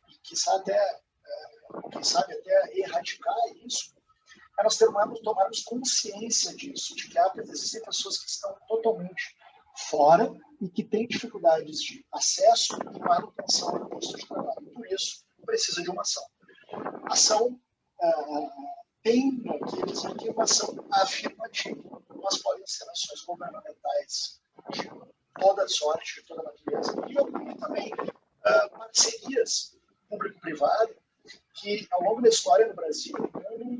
e, quem sabe até erradicar isso, é nós tomarmos consciência disso, de que existem pessoas que estão totalmente fora e que têm dificuldades de acesso e manutenção do posto de trabalho. Por isso, precisa de uma ação. Ação tem aqui uma ação afirmativa. Mas podem ser ações governamentais de toda sorte, de toda natureza, e também parcerias público-privado que, ao longo da história do Brasil,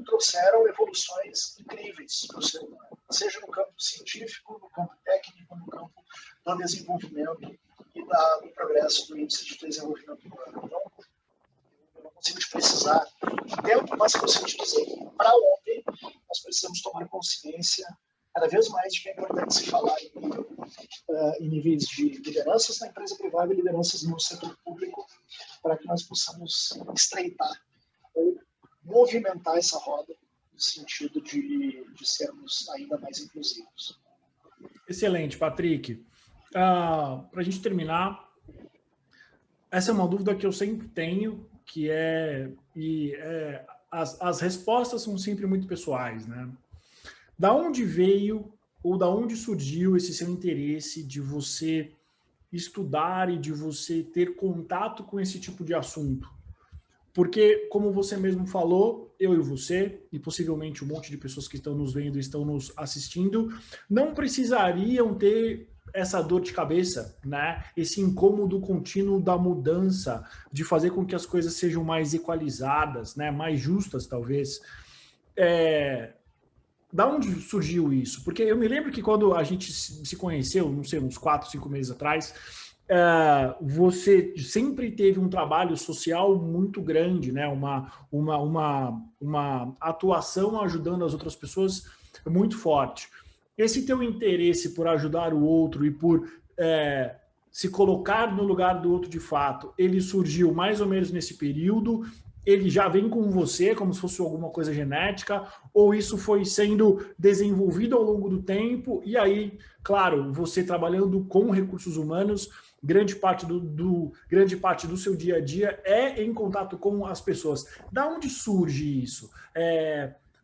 trouxeram evoluções incríveis para o ser humano, seja no campo científico, no campo técnico, no campo do desenvolvimento e do progresso do índice de desenvolvimento humano. Então, eu não consigo te precisar de tempo, mas consigo te dizer que, para ontem, nós precisamos tomar consciência cada vez mais de que é importante se falar em níveis de lideranças na empresa privada e lideranças no setor público, para que nós possamos estreitar ou movimentar essa roda no sentido de sermos ainda mais inclusivos. Excelente, Patrick. Para a gente terminar, essa é uma dúvida que eu sempre tenho, que as respostas são sempre muito pessoais, né? Da onde veio ou da onde surgiu esse seu interesse de você estudar e de você ter contato com esse tipo de assunto? Porque, como você mesmo falou, eu e você, e possivelmente um monte de pessoas que estão nos vendo e estão nos assistindo, não precisariam ter essa dor de cabeça, né? Esse incômodo contínuo da mudança, de fazer com que as coisas sejam mais equalizadas, né? Mais justas, talvez. Da onde surgiu isso? Porque eu me lembro que quando a gente se conheceu, não sei, uns 4, 5 meses atrás, você sempre teve um trabalho social muito grande, né? Uma atuação ajudando as outras pessoas muito forte. Esse teu interesse por ajudar o outro e por se colocar no lugar do outro de fato, ele surgiu mais ou menos nesse período? Ele já vem com você como se fosse alguma coisa genética, ou isso foi sendo desenvolvido ao longo do tempo, e aí, claro, você trabalhando com recursos humanos, grande parte do seu dia a dia é em contato com as pessoas. Da onde surge isso?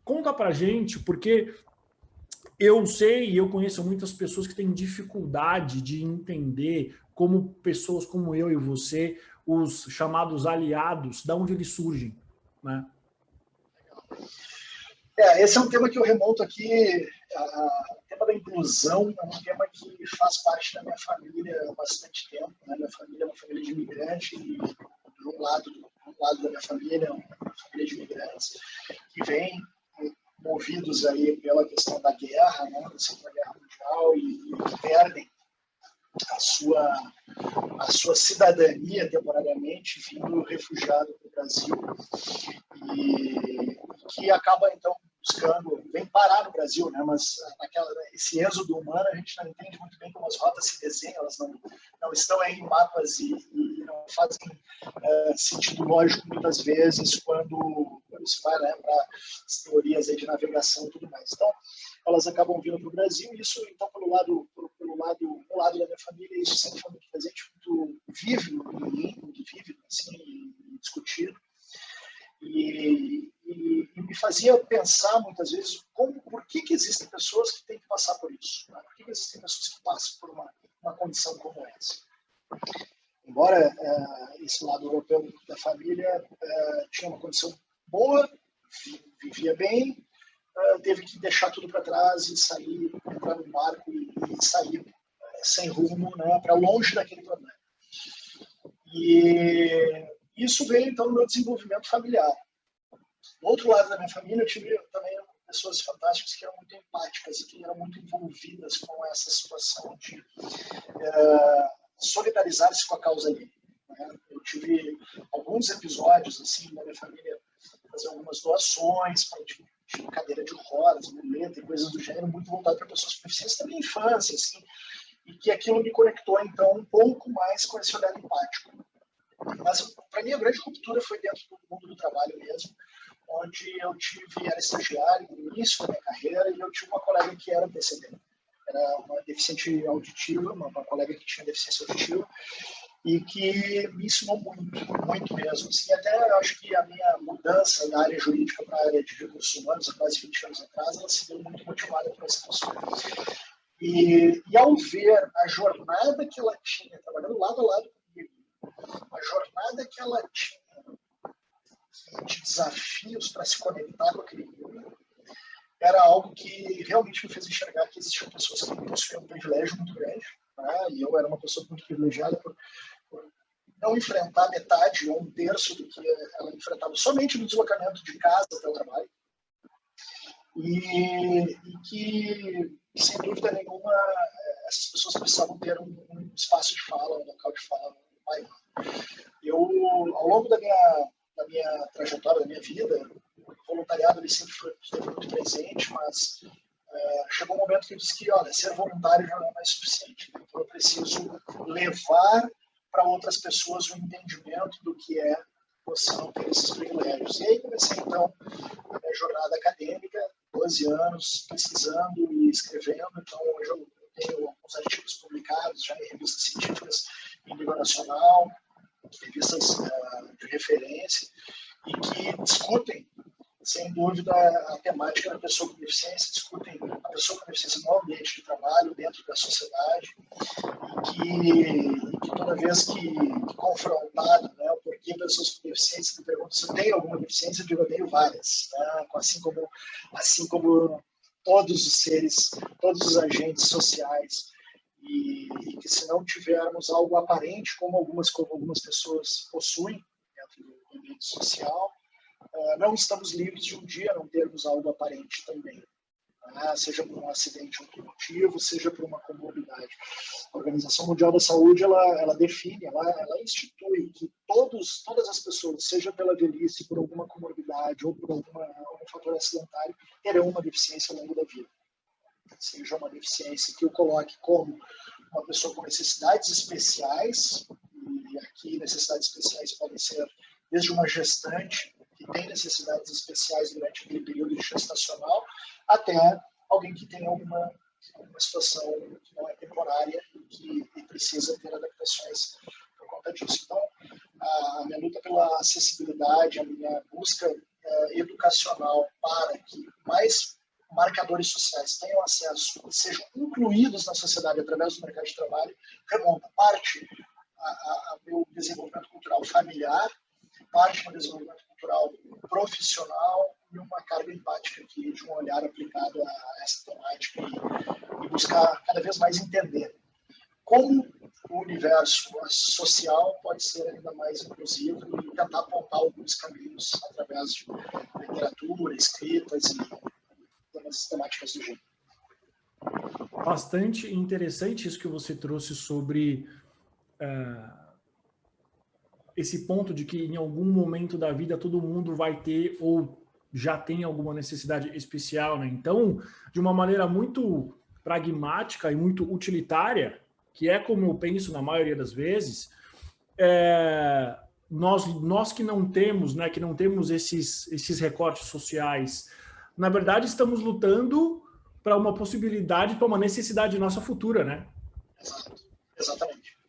Conta pra gente, porque eu sei e eu conheço muitas pessoas que têm dificuldade de entender como pessoas como eu e você, os chamados aliados, da onde eles surgem, né? Esse é um tema que eu remonto aqui, o tema da inclusão é um tema que faz parte da minha família há bastante tempo, né? Minha família é uma família de imigrantes e do lado da minha família é uma família de imigrantes que vem movidos aí pela questão da guerra, né, da Segunda Guerra Mundial, e perdem a sua cidadania temporariamente, vindo refugiado para o Brasil, e que acaba, então, vem parar no Brasil, né, mas esse êxodo humano a gente não entende muito bem como as rotas se desenham, elas não estão aí em mapas e não fazem sentido lógico muitas vezes quando se vai, né, para as teorias aí de navegação e tudo mais. Então, elas acabam vindo para o Brasil, e isso, então, pelo lado da minha família, isso sempre foi muito presente, muito vívido em mim, muito vívido, assim, discutido. E me fazia pensar muitas vezes por que existem pessoas que têm que passar por isso, né? Por que existem pessoas que passam por uma condição como essa. Embora esse lado europeu da família tinha uma condição boa, vivia bem, teve que deixar tudo para trás e sair, entrar no barco e sair sem rumo, né, para longe daquele problema. E isso veio, então, no meu desenvolvimento familiar. Do outro lado da minha família, eu tive também pessoas fantásticas que eram muito empáticas e que eram muito envolvidas com essa situação de solidarizar-se com a causa ali. Né? Eu tive alguns episódios, assim, na minha família, fazer algumas doações para de cadeira de rodas, muleta e coisas do gênero, muito voltado para pessoas com deficiência da minha infância, assim, e que aquilo me conectou, então, um pouco mais com esse olhar empático. Mas, para mim, a grande ruptura foi dentro do mundo do trabalho mesmo, onde eu era estagiário no início da minha carreira, e eu tive uma colega que era PCD. Era uma deficiente auditiva, uma colega que tinha deficiência auditiva, e que me ensinou muito mesmo. Assim, até acho que a minha mudança da área jurídica para a área de recursos humanos, há quase 20 anos atrás, ela se deu muito motivada por essa pessoa. E ao ver a jornada que ela tinha, trabalhando lado a lado comigo, a jornada que ela tinha de desafios para se conectar com aquele mundo, era algo que realmente me fez enxergar que existiam pessoas que possuíam um privilégio muito grande, né? E eu era uma pessoa muito privilegiada por não enfrentar metade ou um terço do que ela enfrentava somente no deslocamento de casa até o trabalho. E que, sem dúvida nenhuma, essas pessoas precisavam ter um espaço de fala, um local de fala maior. Eu, ao longo da minha trajetória, da minha vida, o voluntariado ele sempre esteve muito presente, mas chegou um momento que eu disse que, olha, ser voluntário já não é mais suficiente. Então eu preciso levar para outras pessoas o entendimento do que é você não ter esses privilégios. E aí comecei, então, a minha jornada acadêmica, 12 anos, pesquisando e escrevendo. Então, hoje eu tenho alguns artigos publicados já em revistas científicas em nível nacional, revistas de referência, e que discutem, sem dúvida, a temática da pessoa com deficiência, discutem a pessoa com deficiência no ambiente de trabalho, dentro da sociedade, e que toda vez que confrontado, né, o porquê pessoas com deficiência, me perguntam se eu tenho alguma deficiência, eu digo, eu tenho várias, né, assim como todos os seres, todos os agentes sociais. e que se não tivermos algo aparente, como algumas pessoas possuem dentro do ambiente social, não estamos livres de um dia não termos algo aparente também. Seja por um acidente automotivo, seja por uma comorbidade. A Organização Mundial da Saúde, ela define, ela institui que todas as pessoas, seja pela velhice, por alguma comorbidade ou por algum fator acidentário, terão uma deficiência ao longo da vida. Seja uma deficiência que o coloque como uma pessoa com necessidades especiais, e aqui necessidades especiais podem ser desde uma gestante que tem necessidades especiais durante aquele período gestacional, até alguém que tem alguma situação que não é temporária e que precisa ter adaptações por conta disso. Então, a minha luta pela acessibilidade, a minha busca educacional para que mais marcadores sociais tenham acesso e sejam incluídos na sociedade através do mercado de trabalho, remonta parte ao meu desenvolvimento cultural familiar, parte do desenvolvimento cultural profissional e uma carga empática aqui de um olhar aplicado a essa temática e buscar cada vez mais entender como o universo social pode ser ainda mais inclusivo e tentar apontar alguns caminhos através de literatura, escritas e temáticas do gênero. Bastante interessante isso que você trouxe sobre esse ponto de que em algum momento da vida todo mundo vai ter ou já tem alguma necessidade especial, né? Então, de uma maneira muito pragmática e muito utilitária, que é como eu penso na maioria das vezes, nós que não temos, né, que não temos esses recortes sociais, na verdade estamos lutando para uma possibilidade, para uma necessidade nossa futura, né? Exato, exatamente.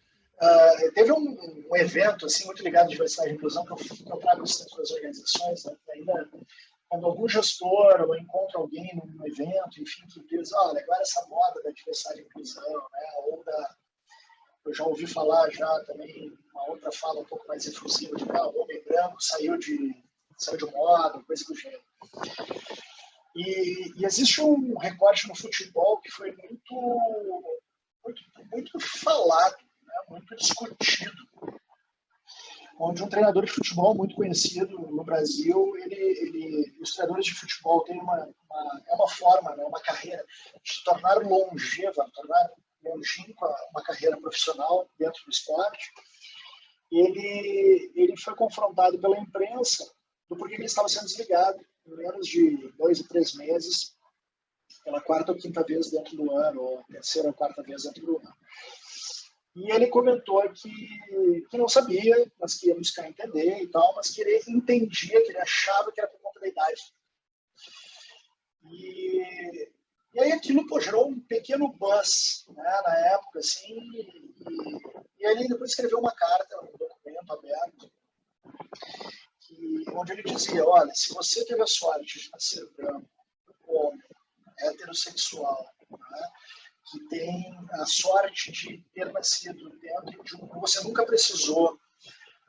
Teve um evento assim, muito ligado à diversidade e inclusão que eu trago isso dentro das organizações, né? Ainda quando algum gestor ou encontra alguém num evento, enfim, que diz, olha, agora essa moda da diversidade e inclusão, né? Ou eu já ouvi falar já também uma outra fala um pouco mais efusiva de o homem branco saiu de moda, coisa do gênero. E existe um recorte no futebol que foi muito falado, né, muito discutido, onde um treinador de futebol muito conhecido no Brasil, os treinadores de futebol têm uma forma, né, uma carreira de se tornar longeva, tornar longínqua uma carreira profissional dentro do esporte. Ele foi confrontado pela imprensa do porquê ele estava sendo desligado em menos de 2 ou 3 meses, pela 4ª ou 5ª vez dentro do ano, ou 3ª ou 4ª vez dentro do ano. E ele comentou que não sabia, mas que ia buscar entender e tal, mas que ele entendia, que ele achava que era por conta da idade. E aí aquilo gerou um pequeno buzz, né, na época, assim, e ele depois escreveu uma carta, um documento aberto, onde ele dizia, olha, se você teve a sorte de nascer branco, homem, heterossexual, né, que tem a sorte de ter nascido dentro de você nunca precisou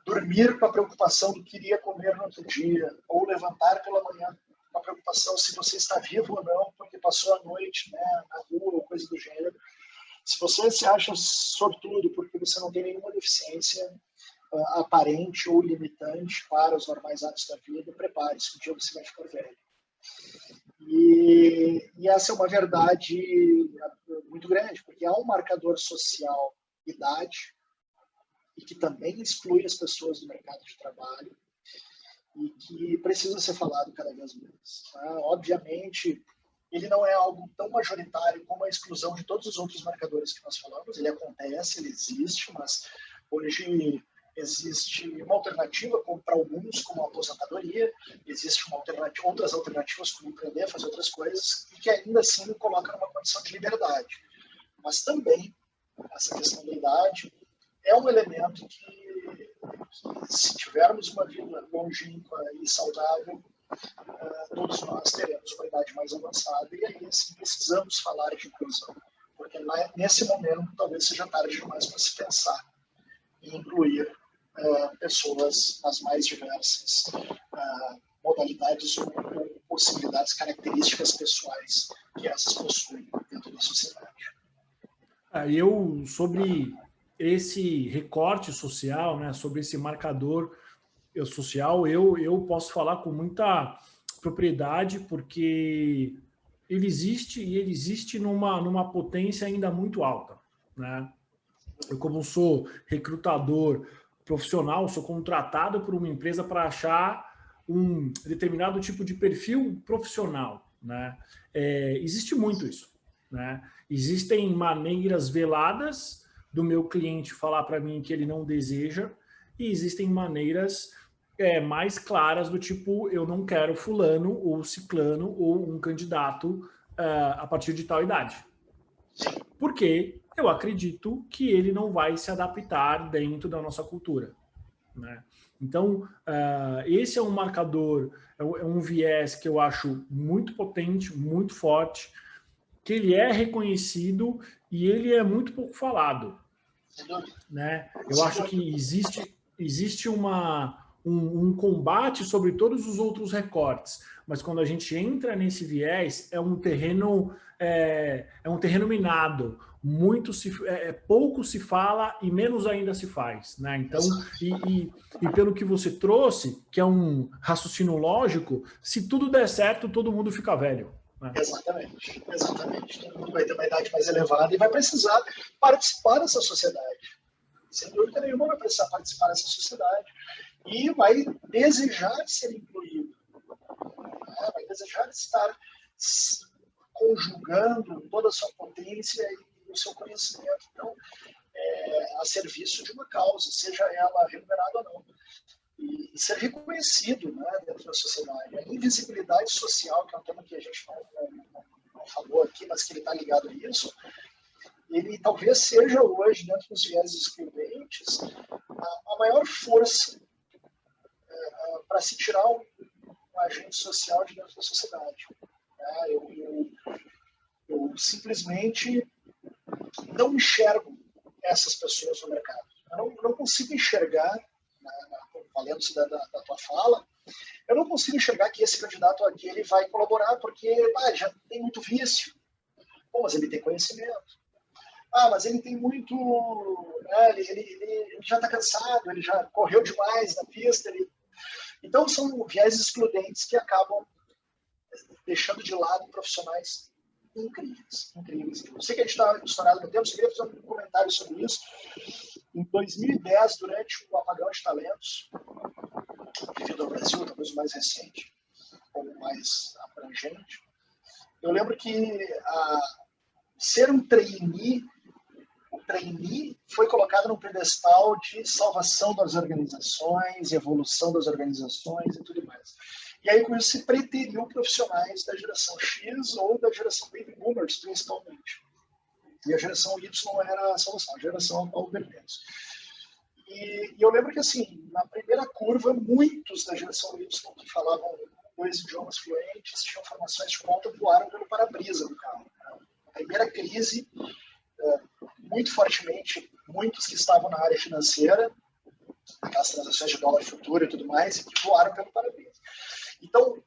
dormir com a preocupação do que iria comer no outro dia, ou levantar pela manhã com a preocupação se você está vivo ou não, porque passou a noite, né, na rua ou coisa do gênero. Se você se acha sortudo porque você não tem nenhuma deficiência aparente ou limitante para os normais atos da vida, prepare-se, um dia você vai ficar velho. E essa é uma verdade muito grande, porque há um marcador social, idade, e que também exclui as pessoas do mercado de trabalho, e que precisa ser falado cada vez mais. Obviamente, ele não é algo tão majoritário como a exclusão de todos os outros marcadores que nós falamos. Ele acontece, ele existe, mas hoje existe uma alternativa para alguns, como a aposentadoria, existe outras alternativas como empreender, fazer outras coisas, e que ainda assim coloca numa condição de liberdade. Mas também, essa questão da idade é um elemento que se tivermos uma vida longínqua e saudável, todos nós teremos uma idade mais avançada, e aí assim, precisamos falar de inclusão, porque nesse momento talvez seja tarde demais para se pensar em incluir pessoas nas mais diversas modalidades ou possibilidades, características pessoais que essas possuem dentro da sociedade. Sobre esse recorte social, né, sobre esse marcador social, eu posso falar com muita propriedade, porque ele existe e ele existe numa potência ainda muito alta, né? Eu, como sou recrutador profissional, sou contratado por uma empresa para achar um determinado tipo de perfil profissional, né? Existe muito isso, né? Existem maneiras veladas do meu cliente falar para mim que ele não deseja, e existem maneiras mais claras, do tipo, eu não quero fulano ou ciclano ou um candidato a partir de tal idade. Porque eu acredito que ele não vai se adaptar dentro da nossa cultura, né? Então, esse é um marcador, é um viés que eu acho muito potente, muito forte, que ele é reconhecido e ele é muito pouco falado, né? Eu acho que existe um combate sobre todos os outros recortes, mas quando a gente entra nesse viés, é um terreno minado. Pouco se fala e menos ainda se faz, né? Então, e pelo que você trouxe, que é um raciocínio lógico, se tudo der certo, todo mundo fica velho, né? Exatamente, exatamente. Todo mundo vai ter uma idade mais elevada e vai precisar participar dessa sociedade. Sem dúvida nenhuma vai precisar participar dessa sociedade e vai desejar ser incluído, né? Vai desejar estar conjugando toda a sua potência e o seu conhecimento, então, a serviço de uma causa, seja ela remunerada ou não. E ser reconhecido, né, dentro da sociedade. A invisibilidade social, que é um tema que a gente não falou aqui, mas que ele está ligado a isso, ele talvez seja hoje, dentro dos viés excludentes, a maior força para se tirar um agente social de dentro da sociedade. Eu simplesmente não enxergo essas pessoas no mercado. Eu não consigo enxergar, valendo-se da tua fala, eu não consigo enxergar que esse candidato aqui ele vai colaborar porque já tem muito vício. Bom, mas ele tem conhecimento. Mas ele tem muito... ele já está cansado, ele já correu demais na pista. Então, são viés excludentes que acabam deixando de lado profissionais incríveis. Eu sei que a gente está estourado no tempo, eu queria fazer um comentário sobre isso. Em 2010, durante o apagão de talentos, devido ao Brasil, talvez o mais recente, ou o mais abrangente, eu lembro que ser um trainee, o trainee foi colocado no pedestal de salvação das organizações, evolução das organizações e tudo mais. E aí, com isso, se preteriam profissionais da geração X ou da geração Baby Boomers, principalmente. E a geração Y era a solução, a geração a qual pertence. E eu lembro que, assim, na primeira curva, muitos da geração Y que falavam 2 idiomas fluentes, tinham formações de ponta, voaram pelo para-brisa do carro. Na primeira crise, muito fortemente, muitos que estavam na área financeira, aquelas transações de dólar futuro e tudo mais, e que voaram pelo para-brisa. Então,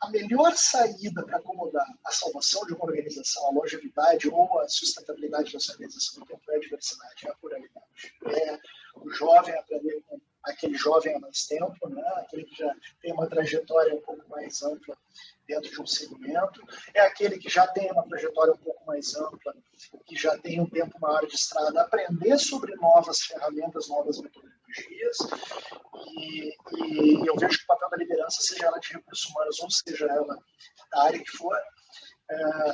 a melhor saída para acomodar a salvação de uma organização, a longevidade ou a sustentabilidade dessa organização no tempo é a diversidade, é a pluralidade. É o jovem aprender com aquele jovem há mais tempo, né? Aquele que já tem uma trajetória um pouco mais ampla dentro de um segmento, é aquele que já tem uma trajetória um pouco mais ampla, que já tem um tempo maior de estrada, aprender sobre novas ferramentas, novas metodologias, e eu vejo que o papel da liderança, seja ela de recursos humanos ou seja ela da área que for,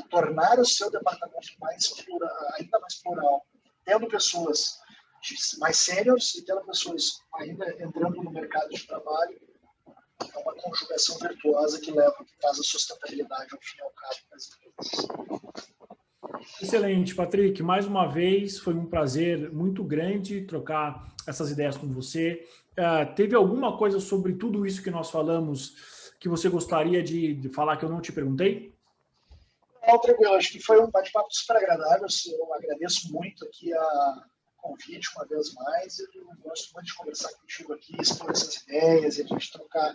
tornar o seu departamento ainda mais plural, tendo pessoas mais sêniores e tendo pessoas ainda entrando no mercado de trabalho. É uma conjugação virtuosa que traz a sustentabilidade ao fim e ao cabo das empresas. Excelente, Patrick. Mais uma vez, foi um prazer muito grande trocar essas ideias com você. Teve alguma coisa sobre tudo isso que nós falamos que você gostaria de falar que eu não te perguntei? Não, tranquilo. Acho que foi um bate-papo super agradável. Eu agradeço muito aqui a convite uma vez mais. Eu gosto muito de conversar contigo aqui, expor essas ideias e a gente trocar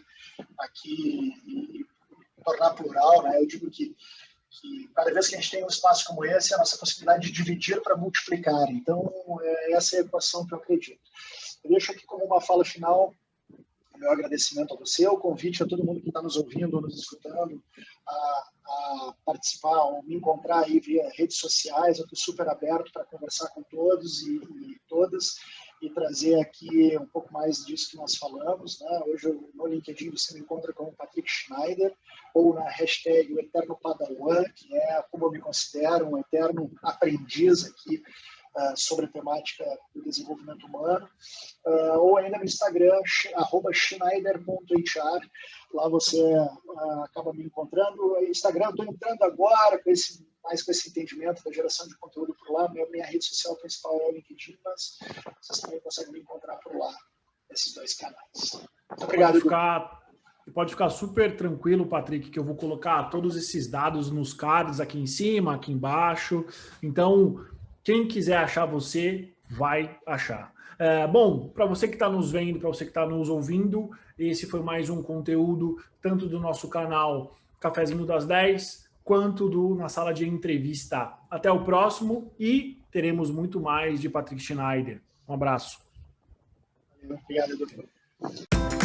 aqui e tornar plural, né? Eu digo que que cada vez que a gente tem um espaço como esse, é a nossa possibilidade de dividir para multiplicar. Então, essa é a equação que eu acredito. Eu deixo aqui como uma fala final o meu agradecimento a você, o convite a todo mundo que está nos ouvindo, nos escutando, a participar ou me encontrar aí via redes sociais. Eu estou super aberto para conversar com todos e todas e trazer aqui um pouco mais disso que nós falamos, né? Hoje no LinkedIn você me encontra como Patrick Schneider ou na hashtag o Eterno Padawan, que é como eu me considero, um eterno aprendiz aqui sobre a temática do desenvolvimento humano, ou ainda no Instagram, @schneider.hr. Lá você acaba me encontrando. Instagram, estou entrando agora mais com esse entendimento da geração de conteúdo por lá. Minha rede social principal é o LinkedIn, mas vocês também conseguem me encontrar por lá, nesses dois canais. Muito obrigado. Pode ficar super tranquilo, Patrick, que eu vou colocar todos esses dados nos cards aqui em cima, aqui embaixo. Então, quem quiser achar você, vai achar. Bom, para você que está nos vendo, para você que está nos ouvindo, esse foi mais um conteúdo, tanto do nosso canal Cafezinho das 10, quanto na sala de entrevista. Até o próximo e teremos muito mais de Patrick Schneider. Um abraço. Obrigado, doutor.